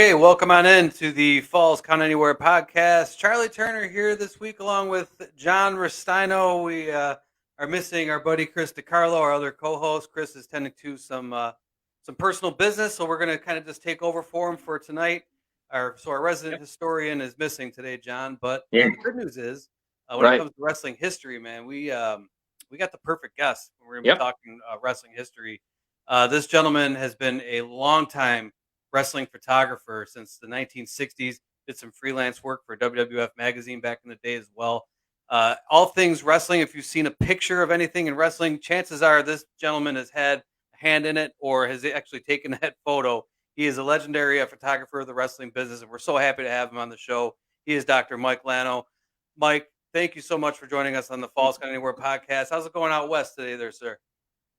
Okay, welcome on in to the Falls Count Anywhere podcast. Charlie Turner here this week, along with John Restino. We are missing our buddy Chris DiCarlo, our other co-host. Chris is tending to some personal business, so we're going to kind of just take over for him for tonight. Our resident historian is missing today, John. But the good news is, when it comes to wrestling history, man, we got the perfect guest. We're going to be talking wrestling history. This gentleman has been a long time wrestling photographer since the 1960s. Did some freelance work for WWF magazine back in the day as well. All things wrestling. If you've seen a picture of anything in wrestling, chances are this gentleman has had a hand in it or has actually taken that photo. He is a legendary photographer of the wrestling business, and we're so happy to have him on the show. He is Dr. Mike Lano. Mike, thank you so much for joining us on the Falls Count Anywhere podcast. How's it going out west today there, sir?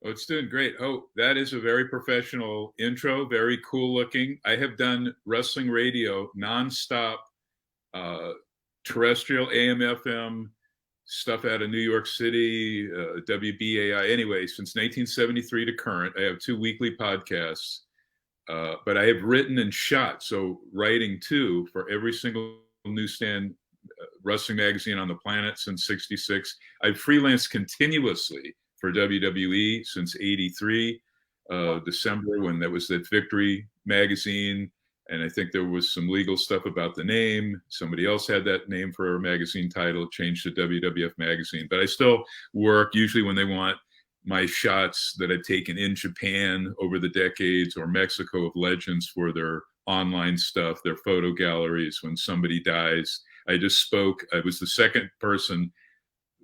Oh, it's doing great. Oh, that is a very professional intro. Very cool looking. I have done wrestling radio nonstop, terrestrial AM, FM, stuff out of New York City, WBAI. Anyway, since 1973 to current, I have 2 weekly podcasts, but I have written and shot. So writing too for every single newsstand wrestling magazine on the planet since '66. I've freelanced continuously for WWE since '83, December, when that was that Victory magazine. And I think there was some legal stuff about the name. Somebody else had that name for a magazine title, changed to WWF magazine. But I still work usually when they want my shots that I've taken in Japan over the decades or Mexico of legends for their online stuff, their photo galleries. When somebody dies, I just spoke. I was the second person.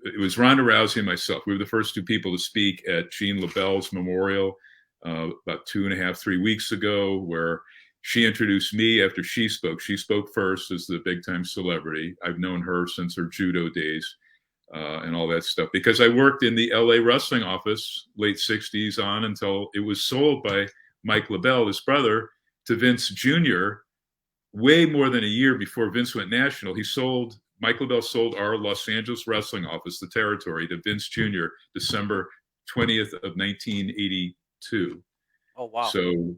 It was Ronda Rousey and myself. We were the first 2 people to speak at Jean LaBelle's memorial about 2.5, 3 weeks ago, where she introduced me after she spoke. She spoke first as the big time celebrity. I've known her since her judo days and all that stuff, because I worked in the LA wrestling office late '60s on until it was sold by Mike LaBelle, his brother, to Vince Jr. way more than a year before Vince went national. Mike LaBelle sold our Los Angeles wrestling office, the territory, to Vince Jr. December 20th of 1982. Oh, wow. So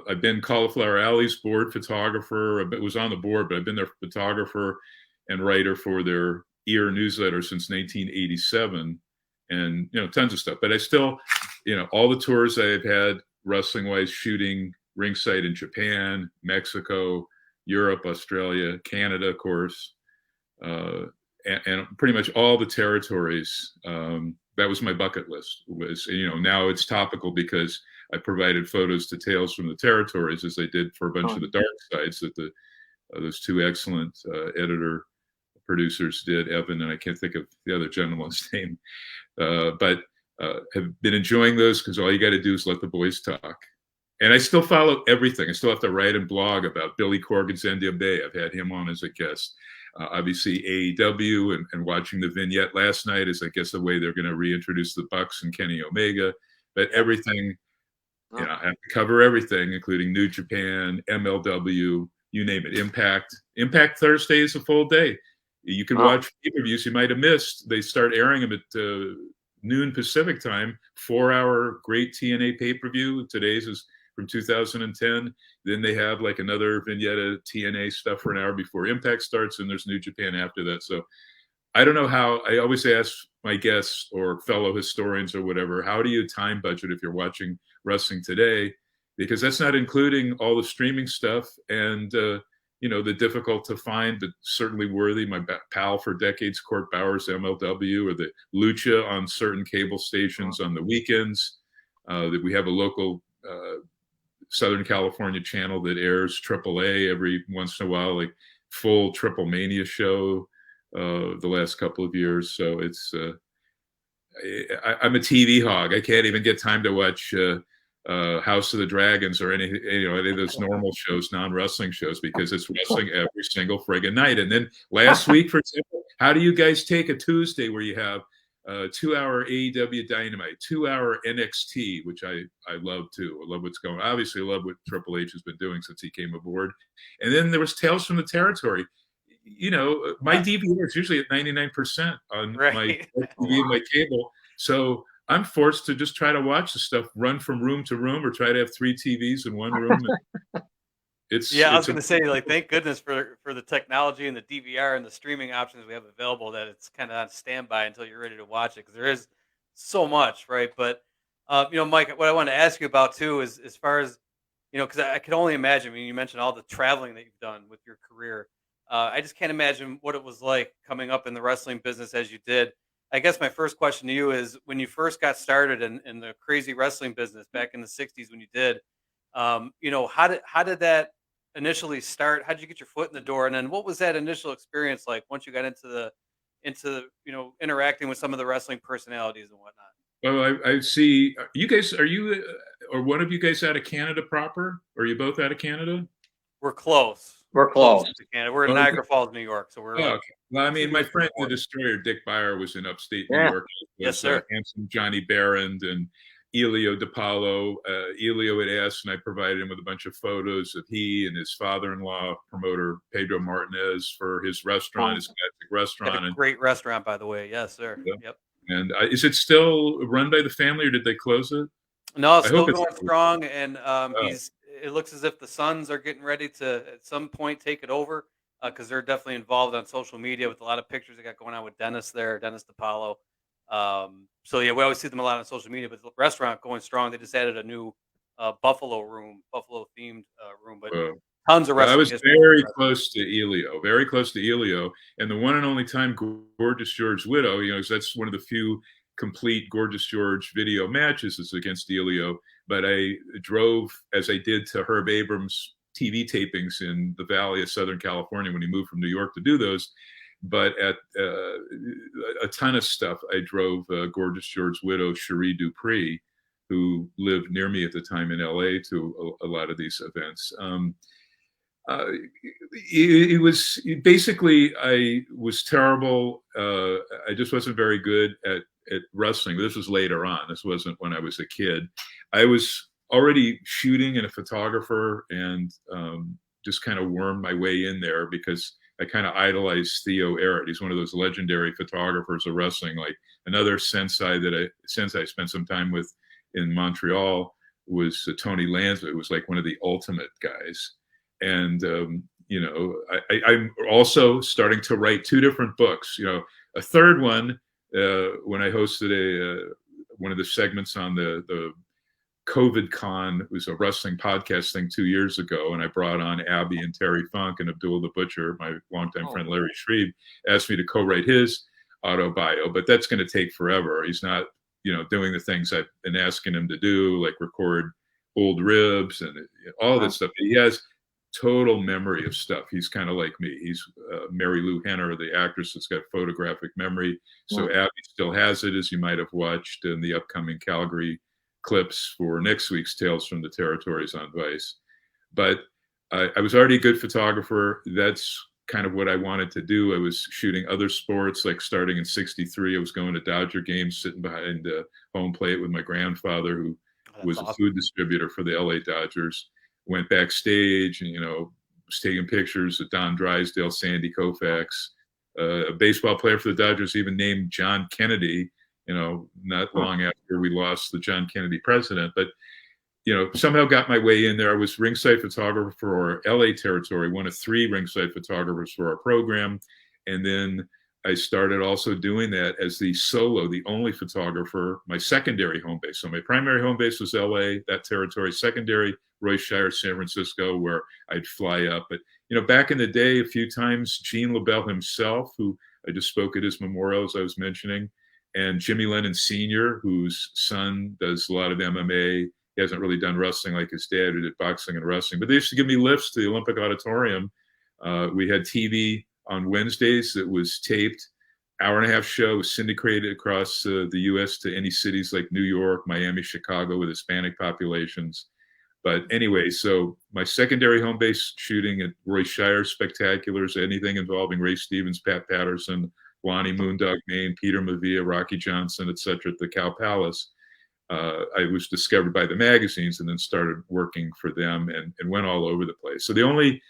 I've been Cauliflower Alley's board photographer. I was on the board, but I've been their photographer and writer for their EAR newsletter since 1987, and tons of stuff. But I still, all the tours I've had wrestling-wise, shooting ringside in Japan, Mexico, Europe, Australia, Canada, of course. And pretty much all the territories. That was my bucket list. Now it's topical because I provided photos to Tales from the Territories, as I did for a bunch of the dark sides that those 2 excellent editor producers did, Evan, and I can't think of the other gentleman's name, but have been enjoying those because all you got to do is let the boys talk. And I still follow everything. I still have to write and blog about Billy Corgan's NWA. I've had him on as a guest. Obviously AEW and watching the vignette last night is, I guess, the way they're going to reintroduce the Bucks and Kenny Omega. But everything, I have to cover everything, including New Japan, MLW, you name it. Impact Thursday is a full day. You can watch pay-per-views you might have missed. They start airing them at noon Pacific time. 4-hour great TNA pay-per-view. Today's is from 2010. Then they have like another vignette of TNA stuff for an hour before Impact starts, and there's New Japan after that. So I don't know how. I always ask my guests or fellow historians or whatever, how do you time budget if you're watching wrestling today? Because that's not including all the streaming stuff and the difficult to find but certainly worthy. My pal for decades, Court Bowers, MLW, or the Lucha on certain cable stations on the weekends. That we have a local Southern California channel that airs AAA every once in a while, like full Triple Mania show the last couple of years. So it's I'm a TV hog. I can't even get time to watch House of the Dragons or any of those normal shows, non-wrestling shows, because it's wrestling every single friggin' night. And then last week, for example, how do you guys take a Tuesday where you have 2-hour AEW Dynamite, 2-hour NXT, which I love too. I love what's going on. Obviously, I love what Triple H has been doing since he came aboard. And then there was Tales from the Territory. My DVR is usually at 99% on my TV and my cable. So I'm forced to just try to watch the stuff, run from room to room, or try to have 3 TVs in one room. Yeah, I was it's a gonna say, like, thank goodness for the technology and the DVR and the streaming options we have available that it's kinda on standby until you're ready to watch it because there is so much, right? But, Mike, what I wanted to ask you about too is as far as, because I can only imagine, I mean, you mentioned all the traveling that you've done with your career. I just can't imagine what it was like coming up in the wrestling business as you did. I guess my first question to you is when you first got started in the crazy wrestling business back in the 60s when you did, how did that initially start? How did you get your foot in the door? And then what was that initial experience like once you got interacting with some of the wrestling personalities and whatnot? well, I see. You guys, are you or one of you guys out of Canada proper? Are you both out of Canada? We're close. We're We're close close. to Canada. We're in Okay. Niagara Falls, New York, so we're Oh, like okay. Well, I mean, 2 my days from friend, the the border. destroyer, Dick Beyer, was in upstate New Yeah. York. Yes, Was sir. handsome Johnny Barond and Elio DiPaolo. Elio had asked, and I provided him with a bunch of photos of he and his father-in-law, promoter Pedro Martinez, for his restaurant, his classic They have restaurant. a great restaurant, by the way. Yes, sir. Yeah. Yep. And is it still run by the family, or did they close it? No, it's I hope still it's. going strong, and Oh, he's. It looks as if the Suns are getting ready to at some point take it over because they're definitely involved on social media with a lot of pictures they got going on with Dennis there, Dennis DePaulo. So yeah, we always see them a lot on social media. But the restaurant going strong. They just added a new Buffalo themed room, but uh, tons of I wrestling was history. very close to Elio, very close to Elio, and the one and only time Gorgeous George's widow, 'cause that's one of the few complete Gorgeous George video matches is against Elio. But I drove, as I did to Herb Abrams' TV tapings in the Valley of Southern California when he moved from New York to do those. But at a ton of stuff, I drove Gorgeous George's widow, Cherie Dupree, who lived near me at the time in LA, to a lot of these events. Uh, it was basically I was terrible. I just wasn't very good at wrestling. This was later on. This wasn't when I was a kid. I was already shooting and a photographer, and just kind of wormed my way in there because I kind of idolized Theo Ehret. He's one of those legendary photographers of wrestling. Like another sensei I spent some time with in Montreal was Tony Lanza. It was like one of the ultimate guys. And I'm also starting to write two different books. A third one when I hosted one of the segments on the COVID Con. It was a wrestling podcast thing 2 years ago, and I brought on Abby and Terry Funk and Abdul the Butcher. My longtime friend Larry Shreve asked me to co-write his auto bio, but that's going to take forever. He's not, doing the things I've been asking him to do, like record old ribs and all this stuff. He has total memory of stuff. He's kind of like me. He's Mary Lou Henner, the actress that's got photographic memory. So Abby still has it, as you might have watched in the upcoming Calgary clips for next week's Tales from the Territories on Vice. But I was already a good photographer. That's kind of what I wanted to do. I was shooting other sports, like starting in '63. I was going to Dodger games, sitting behind home plate with my grandfather, who was a food distributor for the LA Dodgers. Went backstage and, was taking pictures of Don Drysdale, Sandy Koufax. A baseball player for the Dodgers even named John Kennedy, not long after we lost the John Kennedy president. But, somehow got my way in there. I was ringside photographer for our LA territory, one of three ringside photographers for our program. And then I started also doing that as the only photographer, my secondary home base. So my primary home base was LA, that territory. Secondary, Roy Shire, San Francisco, where I'd fly up. But, back in the day, a few times, Gene LaBelle himself, who I just spoke at his memorial, as I was mentioning, and Jimmy Lennon Sr., whose son does a lot of MMA. He hasn't really done wrestling like his dad, who did boxing and wrestling. But they used to give me lifts to the Olympic Auditorium. We had TV on Wednesdays that was taped, hour-and-a-half show, was syndicated across the U.S. to any cities like New York, Miami, Chicago, with Hispanic populations. But anyway, so my secondary home base shooting at Roy Shire Spectaculars, anything involving Ray Stevens, Pat Patterson, Lonnie Moondog Maine, Peter Mavia, Rocky Johnson, etc. at the Cow Palace. I was discovered by the magazines and then started working for them and went all over the place. So the only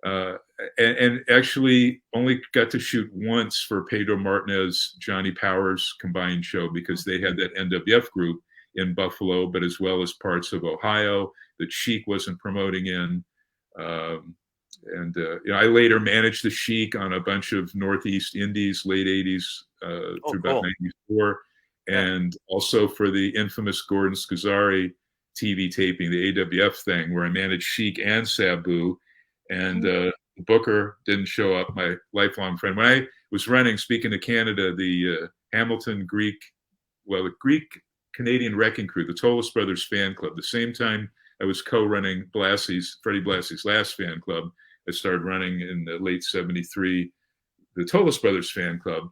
and actually only got to shoot once for Pedro Martinez, Johnny Powers combined show, because they had that NWF group in Buffalo, but as well as parts of Ohio that Sheik wasn't promoting in. Um, and I later managed the Sheik on a bunch of Northeast Indies, late '80s Oh, through about cool. '94, Yeah. and also for the infamous Gordon Scazzari TV taping, the AWF thing, where I managed Sheik and Sabu, and Booker didn't show up. My lifelong friend. When I was running, speaking to Canada, the Hamilton the Greek Canadian Wrecking Crew, the Tolis Brothers fan club. The same time I was co-running Freddie Blassie's last fan club. I started running in the late '73, the Tolis Brothers fan club.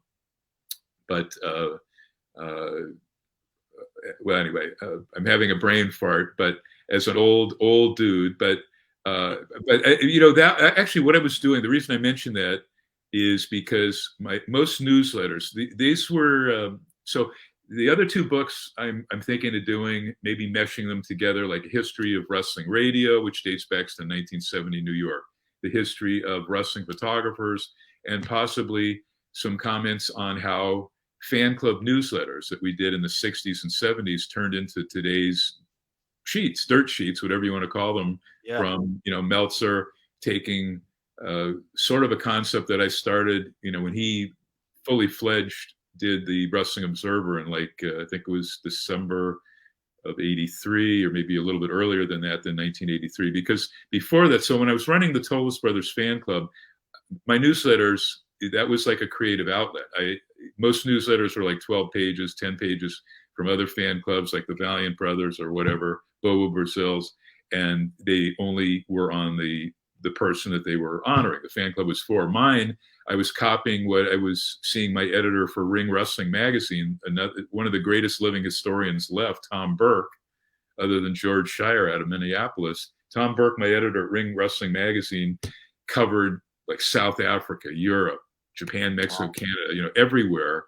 But uh, well, anyway, I'm having a brain fart. But as an old dude, that actually what I was doing. The reason I mentioned that is because most newsletters, these were so. The other two books I'm thinking of doing, maybe meshing them together, like a history of wrestling radio, which dates back to 1970 New York, the history of wrestling photographers, and possibly some comments on how fan club newsletters that we did in the 60s and 70s turned into today's dirt sheets, whatever you want to call them, Yeah. from Meltzer taking sort of a concept that I started, when he fully fledged did the Wrestling Observer in I think it was December of '83, or maybe a little bit earlier than that, than 1983. Because before that, so when I was running the Tolis Brothers fan club, my newsletters, that was like a creative outlet. Most newsletters are like 12 pages, 10 pages from other fan clubs like the Valiant Brothers or whatever, Bobo Brazils, and they only were on the person that they were honoring. The fan club was for. Mine, I was copying what I was seeing my editor for Ring Wrestling Magazine, one of the greatest living historians left, Tom Burke, other than George Shire out of Minneapolis. Tom Burke, my editor at Ring Wrestling Magazine, covered like South Africa, Europe, Japan, Mexico, Canada, everywhere,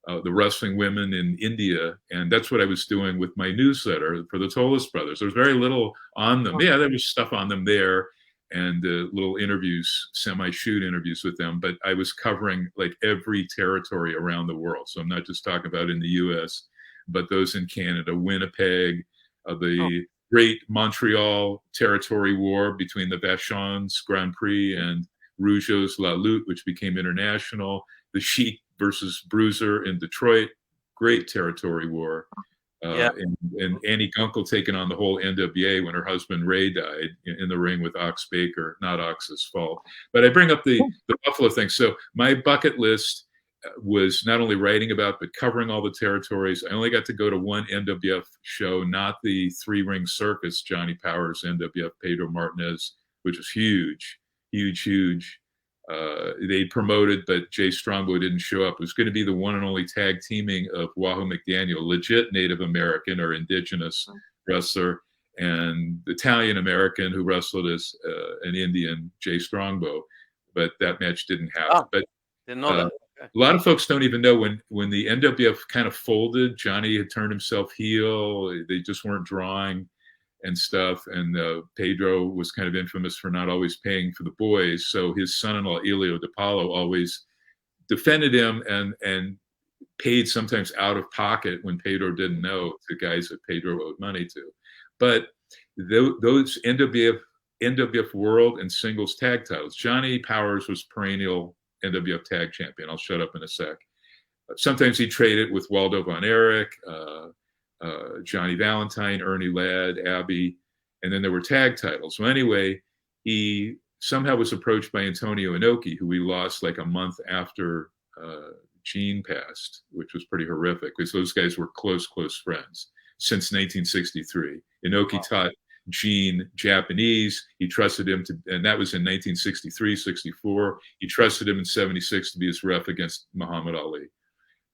the wrestling women in India. And that's what I was doing with my newsletter for the Tolis Brothers. There was very little on them. Yeah, there was stuff on them there, and little interviews, semi-shoot interviews with them. But I was covering like every territory around the world. So I'm not just talking about in the US, but those in Canada, Winnipeg, the great Montreal territory war between the Vachons Grand Prix and Rougeau's La Lutte, which became international, the Sheik versus Bruiser in Detroit, great territory war. And Annie Gunkel taking on the whole NWA when her husband Ray died in the ring with Ox Baker, not Ox's fault. But I bring up the Buffalo thing. So my bucket list was not only writing about, but covering all the territories. I only got to go to one NWF show, not the three-ring circus, Johnny Powers, NWF, Pedro Martinez, which was huge. They promoted, but Jay Strongbow didn't show up. It was going to be the one and only tag teaming of Wahoo McDaniel, legit Native American or indigenous wrestler, and Italian American who wrestled as an Indian, Jay Strongbow. But that match didn't happen. But didn't know that. Okay. A lot of folks don't even know when the NWF kind of folded. Johnny had turned himself heel. They just weren't drawing and stuff. And Pedro was kind of infamous for not always paying for the boys. So his son-in-law, Elio DePaulo, always defended him and paid sometimes out of pocket when Pedro didn't know, to guys that Pedro owed money to. But those NWF World and Singles Tag titles, Johnny Powers was perennial NWF Tag Champion. I'll shut up in a sec. Sometimes he traded with Waldo Von Erich, Johnny Valentine, Ernie Ladd, Abby, and then there were tag titles. Well, anyway, he somehow was approached by Antonio Inoki, who we lost like a month after Gene passed, which was pretty horrific because those guys were close friends since 1963. Inoki taught Gene Japanese. He trusted him to, and that was in 1963, 64. He trusted him in 76 to be his ref against Muhammad Ali.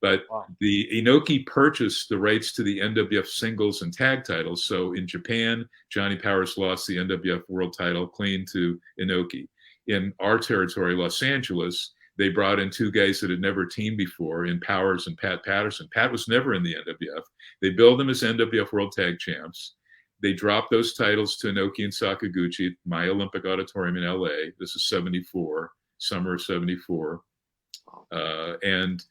But the Inoki purchased the rights to the NWF singles and tag titles. So in Japan, Johnny Powers lost the NWF world title clean to Inoki. In our territory, Los Angeles, they brought in two guys that had never teamed before, in Powers and Pat Patterson. Pat was never in the NWF. They billed them as NWF World Tag Champs. They dropped those titles to Inoki and Sakaguchi at my Olympic Auditorium in LA. This is 74, summer of 74. And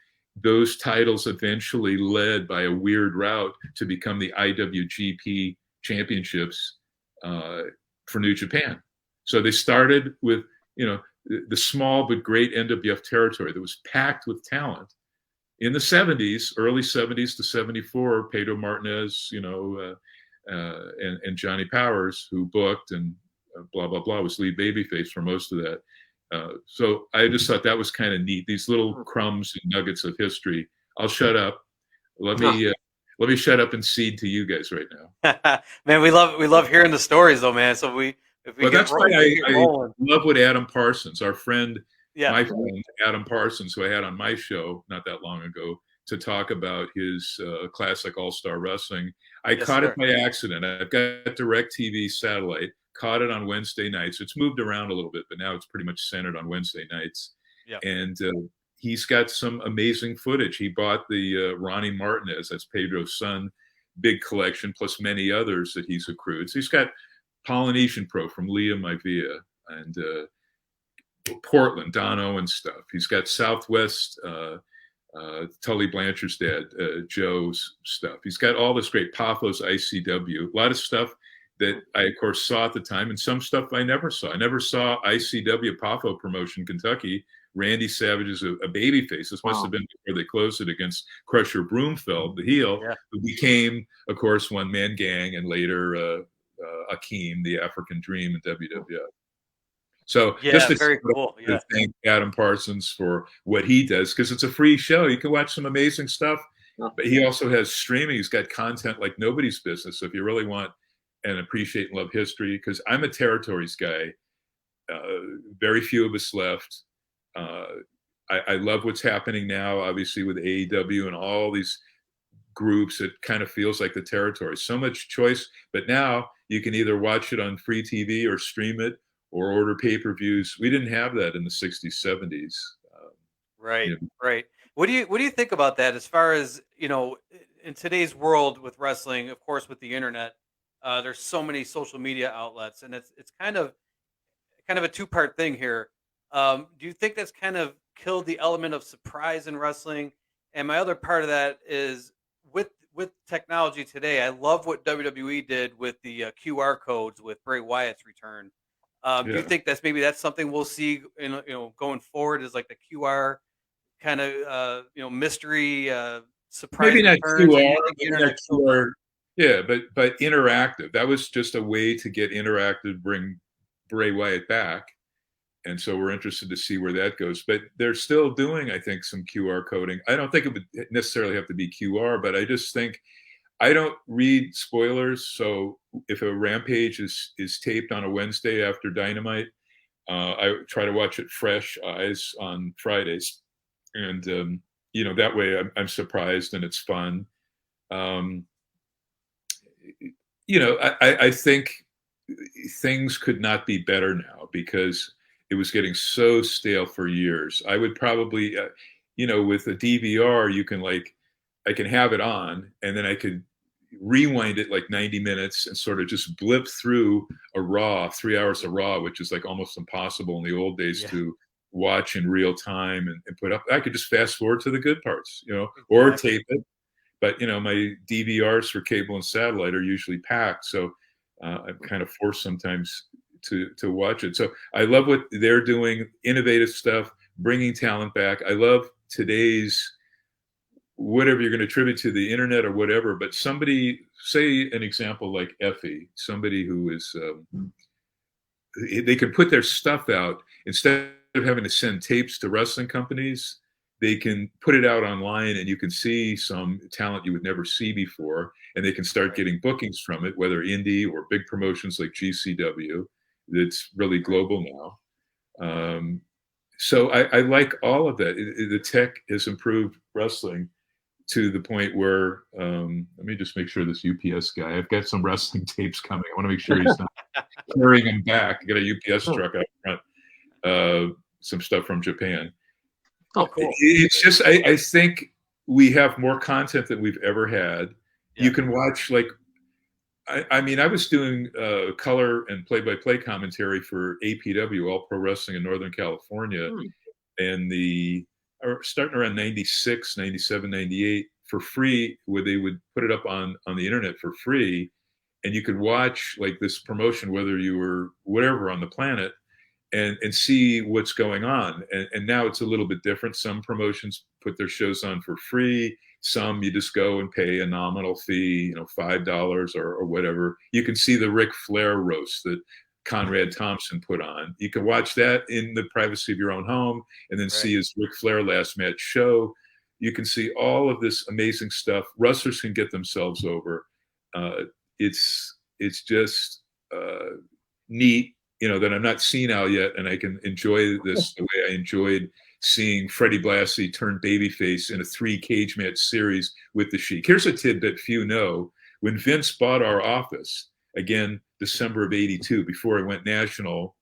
those titles eventually led by a weird route to become the IWGP championships for New Japan. So they started with, the small but great NWF territory that was packed with talent. In the 70s, early 70s to 74, Pedro Martinez, and Johnny Powers, who booked and blah, blah, blah, was lead babyface for most of that. So I just thought that was kind of neat. These little crumbs and nuggets of history. I'll shut up. Let me shut up and cede to you guys right now. Man, we love hearing the stories though, man. So if we Well, get that's why I rolling. love what Adam Parsons, our friend, Yeah. my friend Adam Parsons, who I had on my show not that long ago to talk about his classic All Star Wrestling. I caught it by accident. I've got DirecTV satellite, caught it on Wednesday nights. It's moved around a little bit, but now it's pretty much centered on Wednesday nights. Yeah. And he's got some amazing footage. He bought the Ronnie Martinez, that's Pedro's son, big collection, plus many others that he's accrued. So he's got Polynesian Pro from Leah Maivia and Portland, Lano and stuff. He's got Southwest, Tully Blanchard's dad, Joe's stuff. He's got all this great Paphos ICW, a lot of stuff that I, of course, saw at the time, and some stuff I never saw. I never saw ICW Pafo Promotion, Kentucky. Randy Savage is a babyface. This must have been before they closed it against Crusher Broomfield, the heel, who became, of course, One Man Gang, and later Akeem, the African Dream in WWF. So just to very cool. to thank Adam Parsons for what he does, because it's a free show. You can watch some amazing stuff, but he also has streaming. He's got content like nobody's business. So if you really want and appreciate and love history, because I'm a territories guy, very few of us left. I love what's happening now, obviously, with AEW and all these groups. It kind of feels like the territory. So much choice, but now you can either watch it on free TV or stream it or order pay-per-views. We didn't have that in the 60s, 70s. Right. What do you think about that as far as, in today's world with wrestling, of course, with the internet, there's so many social media outlets, and it's kind of a two-part thing here. Do you think that's kind of killed the element of surprise in wrestling? And my other part of that is with technology today, I love what WWE did with the QR codes with Bray Wyatt's return. Do you think that's something we'll see going forward, is like the QR kind of mystery surprise? Maybe not QR, yeah, but interactive. That was just a way to get interactive, bring Bray Wyatt back. And so we're interested to see where that goes. But they're still doing, I think, some QR coding. I don't think it would necessarily have to be QR, but I just think I don't read spoilers. So if a Rampage is taped on a Wednesday after Dynamite, I try to watch it fresh eyes on Fridays. And, that way I'm surprised and it's fun. I think things could not be better now because it was getting so stale for years. I would probably, with a DVR, I can have it on and then I could rewind it like 90 minutes and sort of just blip through a Raw, 3 hours of Raw, which is like almost impossible in the old days to watch in real time and put up. I could just fast forward to the good parts, or tape it. But, my DVRs for cable and satellite are usually packed. So I'm kind of forced sometimes to watch it. So I love what they're doing, innovative stuff, bringing talent back. I love today's, whatever you're going to attribute to the internet or whatever, but somebody, say an example like Effie, somebody who is, they can put their stuff out instead of having to send tapes to wrestling companies. They can put it out online and you can see some talent you would never see before, and they can start getting bookings from it, whether indie or big promotions like GCW. That's really global now. So I like all of that. The tech has improved wrestling to the point where, let me just make sure this UPS guy, I've got some wrestling tapes coming. I want to make sure he's not carrying them back. I got a UPS truck out front, some stuff from Japan. Oh, cool. It's just, I think we have more content than we've ever had. Yeah. You can watch, I was doing color and play-by-play commentary for APW, All Pro Wrestling in Northern California, and starting around 96, 97, 98, for free, where they would put it up on the internet for free. and you could watch like this promotion, whether you were whatever on the planet, and see what's going on. And now it's a little bit different. Some promotions put their shows on for free. Some you just go and pay a nominal fee, $5 or whatever. You can see the Ric Flair roast that Conrad Thompson put on. You can watch that in the privacy of your own home, and then see his Ric Flair last match show. You can see all of this amazing stuff. Wrestlers can get themselves over. It's just neat, that I'm not senile yet, and I can enjoy this the way I enjoyed seeing Freddie Blassie turn babyface in a 3 cage match series with the Sheik. Here's a tidbit few know. When Vince bought our office, again, December of '82, before he went national,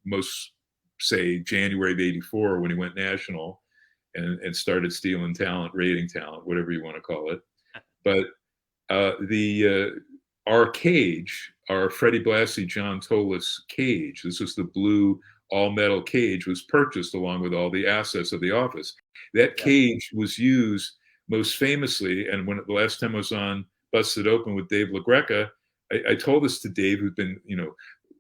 most say January of '84 when he went national and started stealing talent, raiding talent, whatever you want to call it. But our cage, our Freddie Blassie, John Tolis cage, this was the blue all-metal cage, was purchased along with all the assets of the office. That cage was used most famously, and when the last time I was on Busted Open with Dave LaGreca, I told this to Dave, who's been,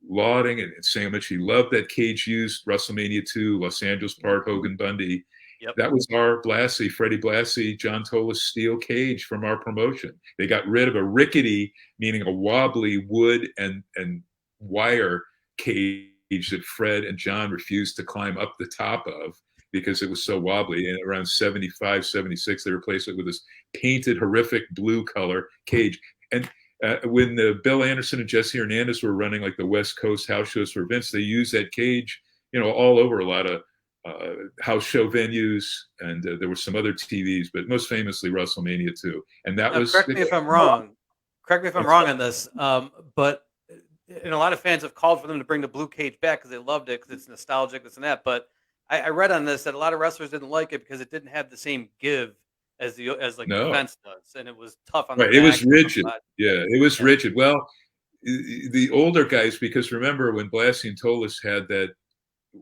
lauding and saying how much he loved that cage used, WrestleMania 2, Los Angeles Park, Hogan Bundy. Yep. That was our Blassie, Freddie Blassie, John Tolis steel cage from our promotion. They got rid of a rickety, meaning a wobbly wood and wire cage that Fred and John refused to climb up the top of because it was so wobbly. And around 75, 76, they replaced it with this painted, horrific blue color cage. And when Bill Anderson and Jesse Hernandez were running like the West Coast house shows for Vince, they used that cage, all over a lot of house show venues, and there were some other TVs, but most famously WrestleMania 2. And that was. Correct me if I'm wrong. Correct me if I'm wrong on this. But a lot of fans have called for them to bring the blue cage back because they loved it because it's nostalgic, this and that. But I read on this that a lot of wrestlers didn't like it because it didn't have the same give as the fence does, and it was tough on the back. It was rigid. Yeah, it was rigid. Well, the older guys, because remember when Blassie and Tolis had that,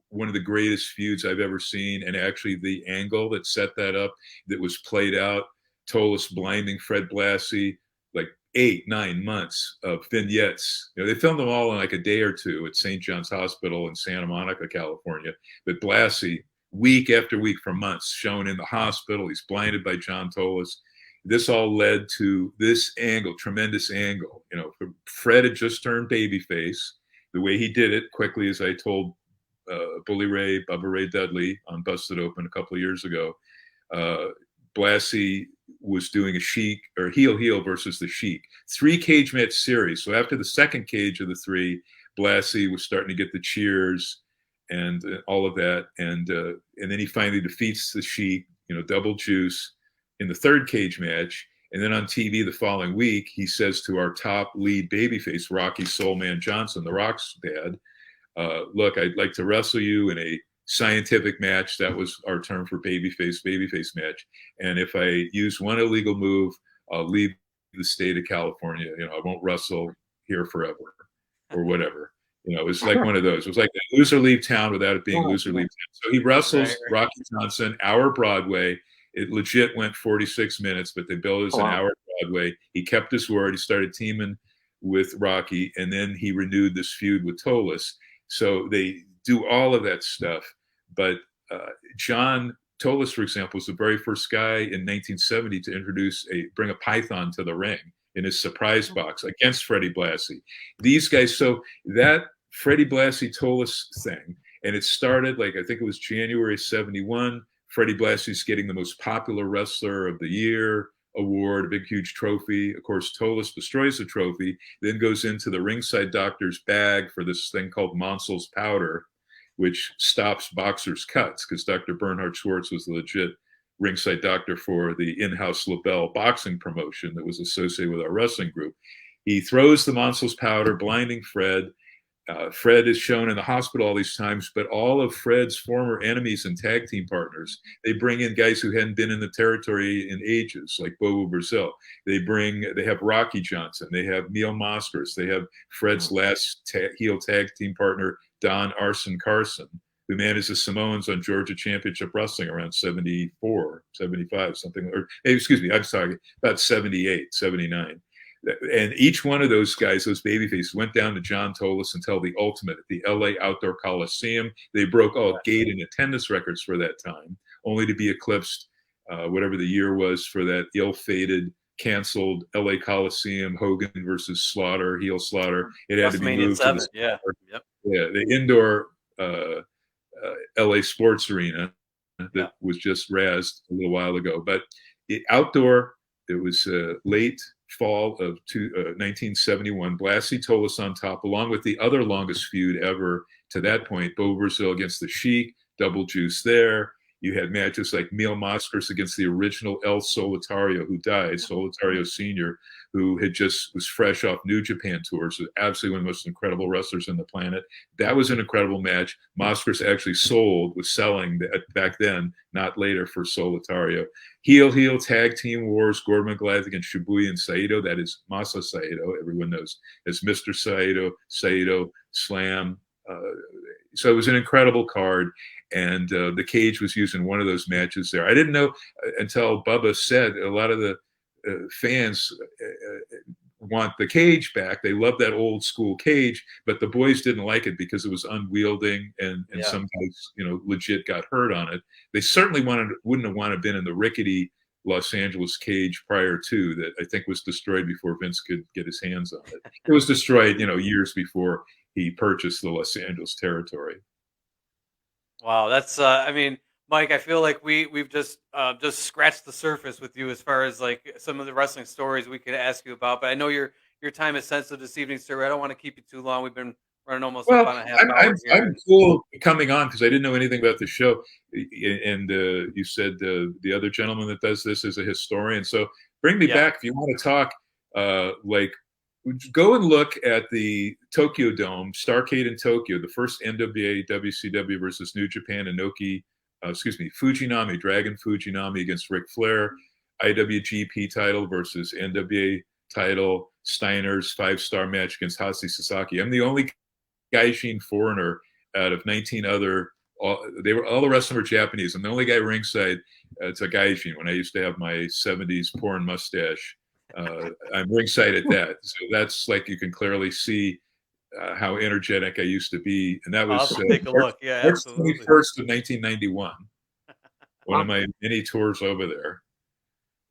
one of the greatest feuds I've ever seen, and actually the angle that set that up, that was played out, Tolis blinding Fred Blassie, like 8-9 months of vignettes. They filmed them all in like a day or two at St. John's Hospital in Santa Monica, California. But Blassie, week after week for months, shown in the hospital. He's blinded by John Tolis. This all led to this angle, tremendous angle. Fred had just turned babyface. The way he did it quickly, as I told Bully Ray, Bubba Ray Dudley on Busted Open a couple of years ago, Blassie was doing a Sheik or heel versus the Sheik, 3 cage match series. So after the second cage of the 3, Blassie was starting to get the cheers and all of that, and then he finally defeats the Sheik, double juice in the 3rd cage match. And then on TV the following week, he says to our top lead babyface, Rocky Soulman Johnson, The Rock's dad, look, I'd like to wrestle you in a scientific match. That was our term for babyface match. And if I use one illegal move, I'll leave the state of California. I won't wrestle here forever or whatever. It was like one of those. It was like lose or leave town without it being lose or leave town. So he wrestles Rocky Johnson, hour Broadway. It legit went 46 minutes, but they billed it as an hour Broadway. He kept his word. He started teaming with Rocky, and then he renewed this feud with Tolis. So they do all of that stuff. But John Tolis, for example, was the very first guy in 1970 to bring a python to the ring in his surprise box against Freddie Blassie. These guys, so that Freddie Blassie Tolis thing, and it started like, I think it was January 71. Freddie Blassie's getting the most popular wrestler of the year award, a big, huge trophy. Of course, Tolis destroys the trophy, then goes into the ringside doctor's bag for this thing called Monsel's powder, which stops boxers' cuts, because Dr. Bernhard Schwartz was the legit ringside doctor for the in-house LaBelle boxing promotion that was associated with our wrestling group. He throws the Monsel's powder, blinding Fred. Fred is shown in the hospital all these times, but all of Fred's former enemies and tag team partners, they bring in guys who hadn't been in the territory in ages, like Bobo Brazil. They have Rocky Johnson. They have Neil Moskowitz. They have Fred's last heel tag team partner, Don Arson Carson, who managed the Samoans on Georgia Championship Wrestling around 74, 75, something, or excuse me, I'm sorry, about 78, 79. And each one of those guys, those babyfaces, went down to John Tolis until the ultimate at the LA Outdoor Coliseum. They broke all gate and attendance records for that time, only to be eclipsed, whatever the year was, for that ill-fated, canceled LA Coliseum, Hogan versus Slaughter, heel Slaughter. It had to be moved to the, the indoor LA Sports Arena that was just razzed a little while ago. But outdoor, it was late fall of 1971. Blassie Tolis on top, along with the other longest feud ever to that point, Bo Brazil against the Sheik, double juice there. You had matches like Mil Mascaras against the original El Solitario, who died, Solitario Sr., who was fresh off New Japan tours, was absolutely one of the most incredible wrestlers on the planet. That was an incredible match. Mascaras actually was selling back then, not later, for Solitario. Heel tag team wars, Gordon McGlath against Shibuya and Saito. That is Masa Saito, everyone knows as Mr. Saito, Slam. So it was an incredible card. And the cage was used in one of those matches there. I didn't know until Bubba said a lot of the fans want the cage back. They love that old school cage, but the boys didn't like it because it was unwielding and some guys, legit got hurt on it. They certainly wouldn't have wanted to been in the rickety Los Angeles cage prior to that. I think was destroyed before Vince could get his hands on it. It was destroyed, years before he purchased the Los Angeles territory. Wow, that's Mike, I feel like we've just scratched the surface with you as far as like some of the wrestling stories we could ask you about. But I know your time is sensitive this evening, sir. I don't want to keep you too long. We've been running almost about a half hour here. I'm cool coming on because I didn't know anything about the show. And you said the other gentleman that does this is a historian. So bring me back if you want to talk go and look at the Tokyo Dome, Starrcade in Tokyo, the first NWA WCW versus New Japan Fujinami, Dragon Fujinami against Ric Flair, IWGP title versus NWA title, Steiner's 5-star match against Hasi Sasaki. I'm the only Gaijin foreigner out of 19 other. All the rest of them were Japanese. I'm the only guy ringside. It's a Gaijin. When I used to have my 70s porn mustache, I'm ringside at that. So that's like you can clearly see how energetic I used to be. And that was take a look. Yeah, absolutely. 21st of 1991. One of my many tours over there.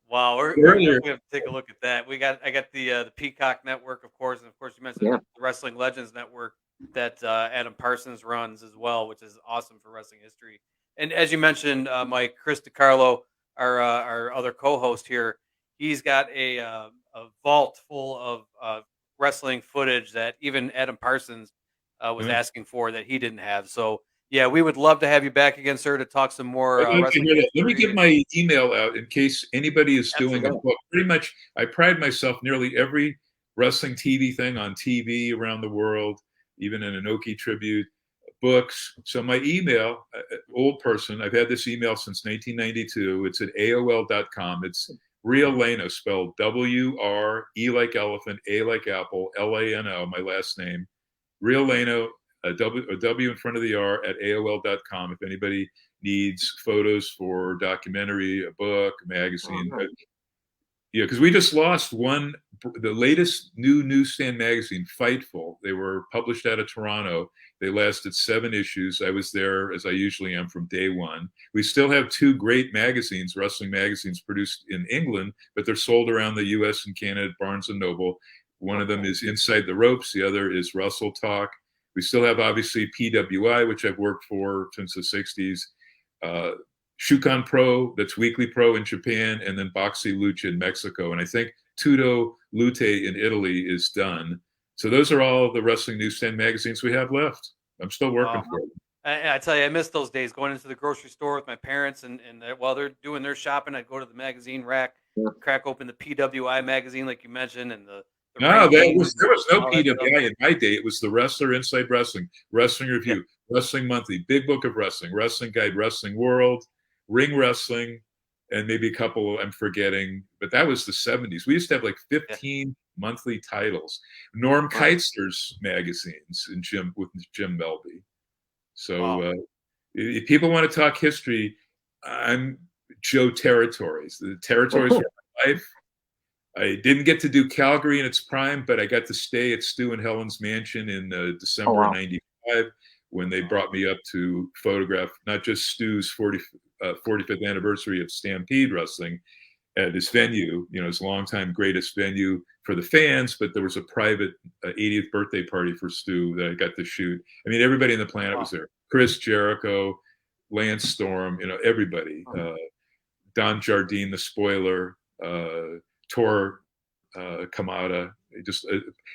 Wow, we're going to have to take a look at that. I got the Peacock Network, of course, and of course you mentioned the Wrestling Legends Network that Adam Parsons runs as well, which is awesome for wrestling history. And as you mentioned, Mike, Chris DiCarlo, our other co-host here, he's got a vault full of wrestling footage that even Adam Parsons was asking for that he didn't have. So, yeah, we would love to have you back again, sir, to talk some more wrestling. Let me give my email out in case anybody is doing a book. Pretty much, I pride myself nearly every wrestling TV thing on TV around the world, even an Inoki tribute, books. So my email, old person, I've had this email since 1992. It's at AOL.com. It's Real Lano, spelled W-R-E like elephant, A like apple, L-A-N-O, my last name. Real Lano, a W in front of the R, at AOL.com. If anybody needs photos for documentary, a book, a magazine. Because we just lost the latest new newsstand magazine, Fightful. They were published out of Toronto. They lasted 7 issues. I was there, as I usually am, from day one. We still have 2 great magazines, wrestling magazines, produced in England, but they're sold around the U.S. and Canada at Barnes & Noble. One of them is Inside the Ropes. The other is Wrestle Talk. We still have, obviously, PWI, which I've worked for since the 60s. Shukan Pro, that's Weekly Pro in Japan, and then Boxy Lucha in Mexico. And I think Tudo Lute in Italy is done. So those are all the wrestling newsstand magazines we have left. I'm still working for them. I tell you, I miss those days going into the grocery store with my parents, and while they're doing their shopping, I'd go to the magazine rack, crack open the PWI magazine, like you mentioned, and there was no PWI in my day. It was the Wrestler Inside Wrestling, Wrestling Review, Wrestling Monthly, Big Book of Wrestling, Wrestling Guide, Wrestling World, Ring Wrestling, and maybe a couple I'm forgetting. But that was the 70s. We used to have like 15 monthly titles. Norm Keitzer's magazines with Jim Melby. So if people want to talk history, I'm Joe Territories. The Territories were my life. I didn't get to do Calgary in its prime, but I got to stay at Stu and Helen's mansion in December of '95 when they brought me up to photograph not just Stu's 45th anniversary of Stampede Wrestling at his venue, his longtime greatest venue for the fans, but there was a private 80th birthday party for Stu that I got to shoot. I mean, everybody on the planet was there. Chris Jericho, Lance Storm, everybody. Don Jardine, the spoiler, Tor Kamada. Just